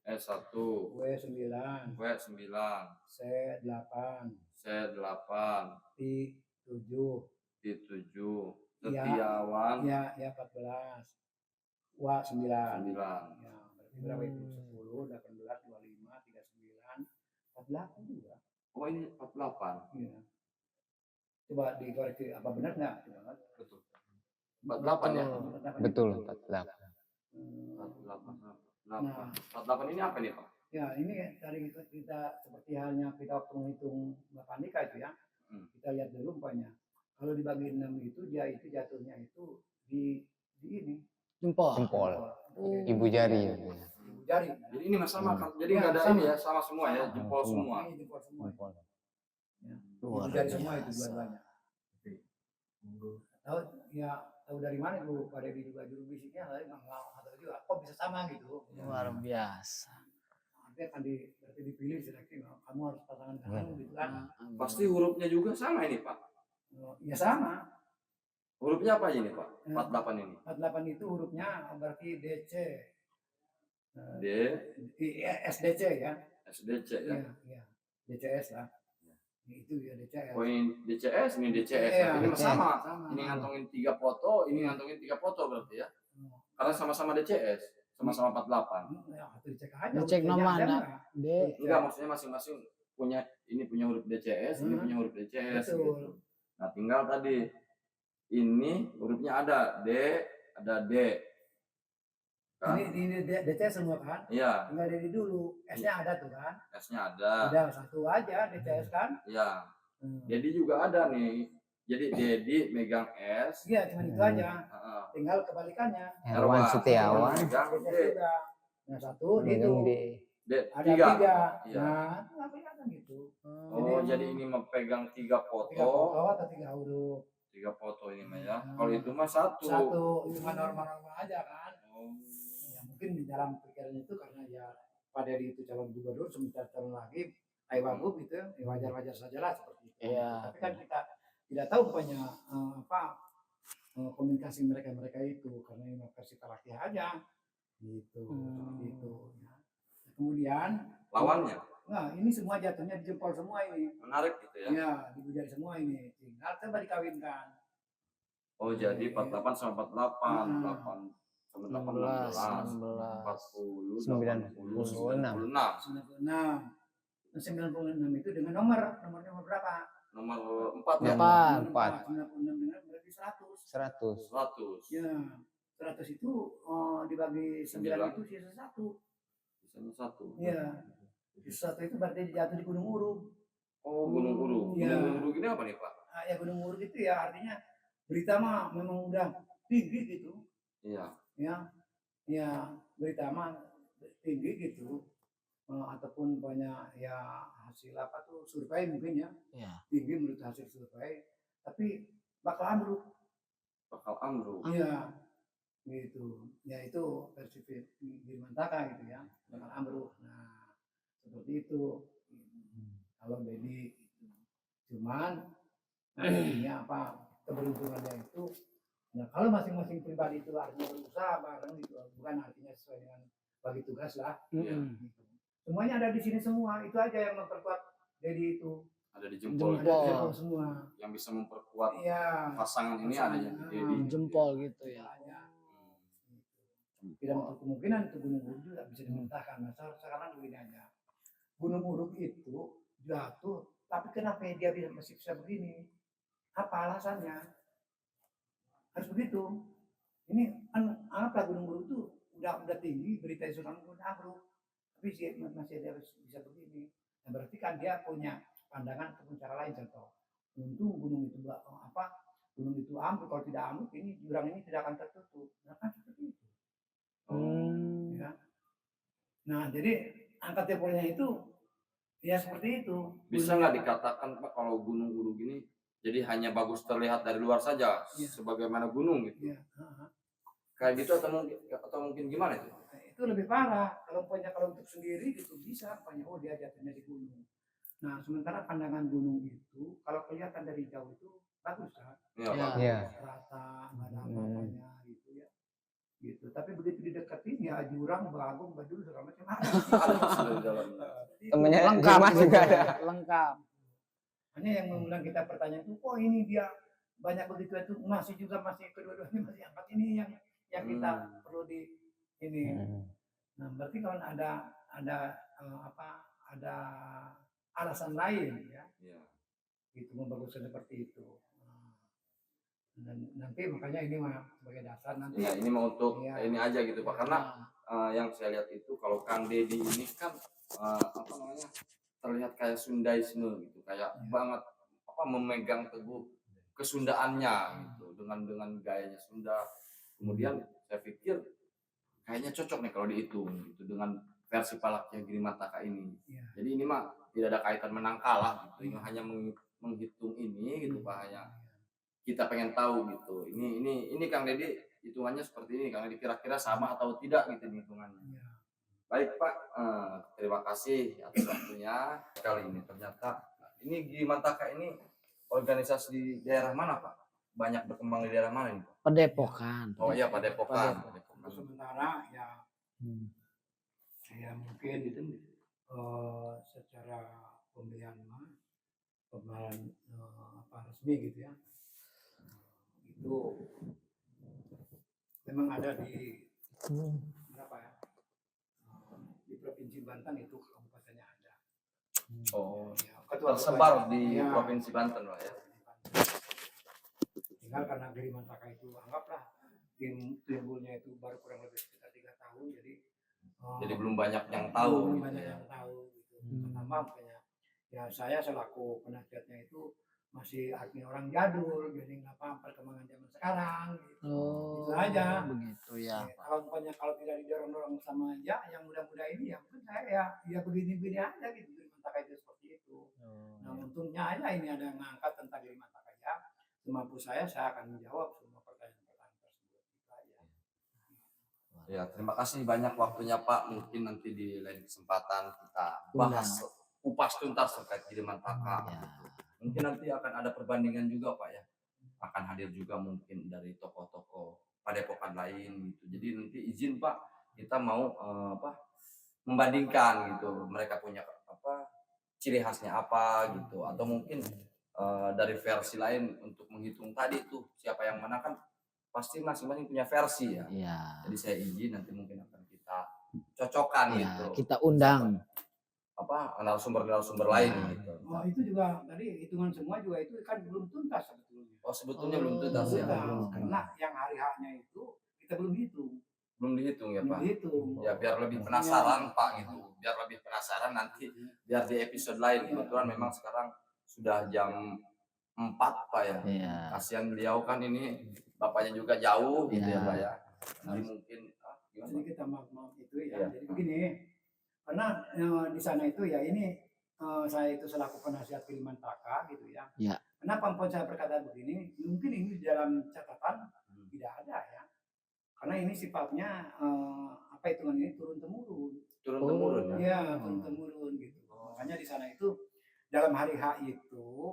S1 W9, W9 C8, C8 T7, T7 Setiawan ya 14, W9. 9. Ya, berarti berapa itu? 10, 18, 25, 39, 48 juga. Oh ini 48. Iya. Coba dikoreksi apa benar nggak? Betul. 48 ya. Betul 48. 48. Nah, 48 ini apa nih Pak? Ya, ini dari kita seperti halnya kita waktu menghitung Bapak Andika itu ya. Kita lihat dulu umpamanya. Kalau dibagi 6 itu dia itu jatuhnya itu di ini Jempol. Jempol. Oh. Ibu jari. Ibu jari. Jadi ini sama kan? Jadi Iya, nggak ada sama. ini ya, sama semua ya, Sama. jempol semua. Ini jempol semua. Jempol. Ya. Luar Ibu jari semua itu biasa. dua-duanya. Tahu dari mana Bu? Pada di juga juru bisiknya lah nggak tahu juga. Kok bisa sama gitu? Luar biasa. Nanti akan berarti dipilih seleksi. Kamu harus pasangan kamu gitu kan? Pasti hurufnya juga sama ini Pak. Ya sama. Hurufnya apa ini Pak? 48 ini. 48 itu hurufnya berarti DC. D, SDC ya. SDC ya. Iya, iya. DCS lah. Itu ya DCS. Oh ini DCS, ini DCS. Iya, Ini DCS. sama. Sama. Ini ngantongin 3 foto, ini ngantongin 3 foto berarti ya. Karena sama-sama DCS, sama-sama 48. Ya, atau dicek aja. Dicek hurufnya nama ada anak. nggak? D. Enggak, maksudnya masing-masing punya ini punya huruf DCS, ini punya huruf DCS Betul. gitu. Nah, tinggal tadi ini hurufnya ada D, ada D. Kan? Ini DCS semua kan? Iya, Tinggal dari dulu. S-nya ada tuh kan? S-nya ada. Udah satu aja DCS kan? Iya. Hmm. Dedi juga ada nih. Jadi Dedi megang S. Iya, cuma itu aja. Heeh. Tinggal kebalikannya. Herwan Setiawan. megang D. DCS juga. Nah, satu itu Megang D. D ada 3. tiga. Iya. Nah, itu nggak kelihatan gitu. Oh, jadi ini memegang 3 Tiga foto. foto atau 3 huruf. 3 foto ini mah ya. Hmm. Kalau itu mah satu. Satu, cuma normal-normal aja kan? Oh. Ya, mungkin di dalam pikiran itu karena ya Pak Dedi itu calon gubernur, sementara calon lagi Wagub gitu ya wajar-wajar saja lah seperti itu. Iya. Tapi kan kita tidak tahu rupanya komunikasi mereka itu karena ini versi Talakia aja gitu seperti itu. Ya. Kemudian Lawannya nah ini semua jatuhnya di jempol semua ini. menarik gitu ya. Ya dibujari semua ini. Tinggal coba dikawinkan. Oh, jadi 48 sama 48, Hmm. 8 sama 16, 8, 16. 40, 96. 96. 96. 96 itu dengan nomornya berapa? Nomor 4 ya. Empat. 96 dengan berarti 100. 100. 100. Ya, 100 itu dibagi 9 itu sisa 1. Misalnya 1. Iya. Sisa 1 itu berarti jatuh di Gunung Urug. Oh, Gunung Urug. Iya. Gunung Urug ini apa nih, Pak? Nah, ya Gunung Urug itu ya artinya berita mah memang udah tinggi gitu. Iya. Ya berita mah tinggi gitu. Ataupun banyak ya hasil apa tuh survei mungkin ya. Iya. Tinggi menurut hasil survei. Tapi bakal ambruk. Bakal ambruk. Iya, gitu. Ya itu versi Girmantaka gitu ya, bakal ambruk. Nah, seperti itu. Kalau Dedi itu. Cuman artinya apa? Keberuntungannya itu. Nah, kalau masing-masing pribadi itu artinya berusaha bareng gitu, bukan artinya sesuai dengan bagi tugas lah. Iya. Gitu. Semuanya ada di sini semua. Itu aja yang memperkuat Dedi itu. Ada di jempol. Ada Jempol. di jempol semua. Yang bisa memperkuat Iya. pasangan ini ada di Dedi. Jempol gitu ya. Ada. Tidak menutup kemungkinan itu Gunung Urug juga bisa dimentahkan. Nah, sekarang begini aja. Gunung Urug itu jatuh, tapi kenapa dia masih bisa begini? Apa alasannya? Harus begitu. Ini kan apa Gunung Urug itu udah tinggi, berita di Sunan Gunung ambruk, tapi masih dia bisa begini. Nah, berarti kan dia punya pandangan ataupun cara lain contoh. Untung gunung itu gunung itu ambruk, kalau tidak ambruk ini jurang ini tidak akan tertutup. Nah, kan seperti itu. Ya. Nah, jadi angka temponya itu ya seperti itu. Bisa nggak dikatakan Pak kalau Gunung Urug ini jadi hanya bagus terlihat dari luar saja, Iya. sebagaimana gunung gitu? Ya. Kayak gitu atau mungkin gimana itu? Nah, itu lebih parah. Kalau untuk sendiri gitu bisa punya oh dia jatuhnya di gunung. Nah, sementara pandangan gunung itu kalau kelihatan dari jauh itu bagus kan? Iya, Iya. Pak. Iya. Rata, nggak ada apa-apanya gitu ya. Gitu. Tapi begitu dideketin ya jurang, bagong, badul segala macam ada. Ada di dalam. Temennya Lengkap Dimas juga ada. Lengkap. Hanya yang mengundang kita pertanyaan itu, kok ini dia banyak begitu itu masih kedua-duanya masih angkat ini yang kita perlu di ini. Nah, berarti kalau ada alasan lain ya, Iya. gitu membaguskan seperti itu. Nah, Dan nanti makanya ini mah sebagai dasar nanti. Ya, ini mau untuk Iya. ini aja gitu Pak, karena yang saya lihat itu kalau Kang Deddy ini kan apa namanya, terlihat kayak Sundaisme gitu, kayak banget apa memegang teguh kesundaannya gitu, dengan gayanya Sunda. Kemudian saya pikir kayaknya cocok nih kalau dihitung gitu dengan versi Palakya Girimataka ini. Iya. Jadi ini mah tidak ada kaitan menang kalah gitu, ini hanya menghitung ini gitu Pak, hanya kita pengen tahu gitu. Ini Kang Deddy hitungannya seperti ini, Kang Deddy kira-kira sama atau tidak gitu hitungannya. Iya. Baik Pak, terima kasih atas waktunya. Kali ini ternyata ini Girimataka ini organisasi di daerah mana Pak? Banyak berkembang di daerah mana ini Pak? Padepokan. Oh iya Padepokan. Untuk sementara ya saya mungkin secara pemilihan apa resmi gitu ya, itu memang ada di berapa ya, di provinsi Banten itu kabupatennya ada. Oh, Ya, ketua tersebar di ya, Provinsi Banten Pak ya. tinggal karena Girimataka itu anggaplah timbulnya itu baru kurang lebih sekitar 3 tahun, Jadi belum banyak yang tahu belum gitu banyak ya. yang tahu gitu. Pertama makanya ya saya selaku penasihatnya itu masih admin orang jadul, jadi nggak paham perkembangan zaman sekarang gitu. Oh, Itu aja. begitu ya. Kalau tidak didorong-dorong sama yang muda-muda ini, ya mungkin saya ya begini-begini aja gitu. Girimataka itu seperti itu. Nah untungnya aja ini ada yang ngangkat tentang Girimataka ya. Semampu saya akan menjawab semua pertanyaan-pertanyaan tersebut. Itu aja. Ya, terima kasih banyak waktunya Pak. Mungkin nanti di lain kesempatan kita bahas kupas tuntas terkait Girimataka. Ya. Mungkin nanti akan ada perbandingan juga Pak ya. Akan hadir juga mungkin dari tokoh-tokoh padepokan lain gitu. Jadi nanti izin Pak, kita mau membandingkan gitu. Mereka punya apa ciri khasnya apa gitu, atau mungkin dari versi lain untuk menghitung tadi tuh siapa yang mana, kan pasti masing-masing punya versi ya. Iya. Jadi saya izin nanti mungkin akan kita cocokkan Ya, gitu. kita undang. Apa narasumber lain gitu. Oh itu juga tadi hitungan semua juga itu kan belum tuntas sebetulnya. Oh sebetulnya belum tuntas ya. Tuntas, karena yang hari haknya itu kita belum hitung. Belum dihitung ya Belum Pak. dihitung. Ya biar lebih penasaran Pak gitu. Biar lebih penasaran nanti biar di episode lain. Kebetulan memang sekarang sudah jam 4 Pak ya. Iya. Kasihan beliau kan ini bapaknya juga jauh gitu ya Iya. Pak ya. Jadi mungkin gimana Jadi Pak? kita maaf itu ya. Iya. Jadi begini, karena di sana itu ya ini saya itu selaku penasihat Girimataka gitu ya. Iya. Kenapa empon saya berkata begini? Mungkin ini di dalam catatan tidak ada ya. Karena ini sifatnya apa hitungan ini turun temurun. Turun temurun ya. Iya, turun temurun gitu. Makanya di sana itu dalam hari H itu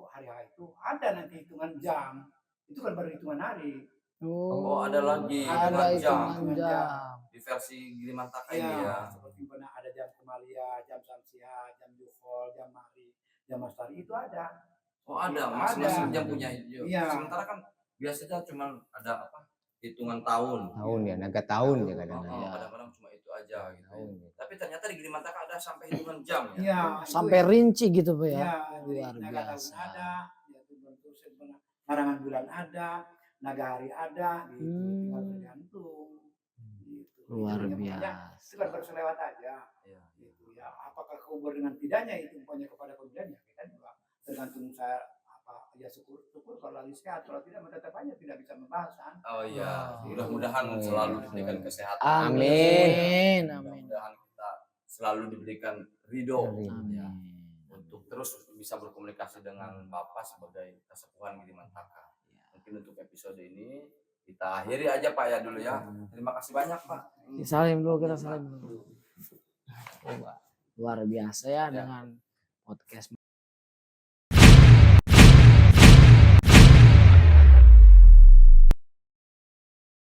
ada nanti hitungan jam. Itu kan baru hitungan hari. Oh ada lagi Ada hitungan jam hitungan jam. di versi Girimataka Iya, ini ya. seperti pernah ada jam Kemalia, jam Samsia, jam Dufol, jam Mari, jam Mastari itu ada. Oh ada, Ada. masing-masing jam punya hijau. Iya. Sementara kan biasanya cuma ada apa? Hitungan tahun. Tahun ya, naga tahun ya kadang. Oh, Iya. kadang-kadang cuma itu aja gitu. Tahun. Tapi ternyata di Girimataka ada sampai hitungan jam ya. Iya, Sampai rinci gitu Pak ya. Iya, Luar jadi naga tahun biasa. ada, ya larangan bulan ada, naga hari ada, gitu. Tinggal tergantung. Gitu. Luar Jadi, makanya biasa. itu kan baru selewat aja. Iya. Gitu ya. Apakah kubur dengan tidaknya itu umpamanya kepada pembeliannya, kita juga tergantung saya apa ya syukur kalau lagi sehat, kalau tidak tetap aja tidak bisa membahas kan. Oh iya, Oh. mudah-mudahan Oh, iya. selalu diberikan kesehatan. Amin. Amin. Mudah-mudahan kita selalu diberikan ridho Amin. ya, untuk terus bisa berkomunikasi dengan Bapak sebagai kesepuhan Girimataka. Mungkin untuk episode ini kita akhiri aja Pak ya dulu ya. Terima kasih banyak Pak. Salim dulu, kita salim dulu. Luar biasa ya dengan podcast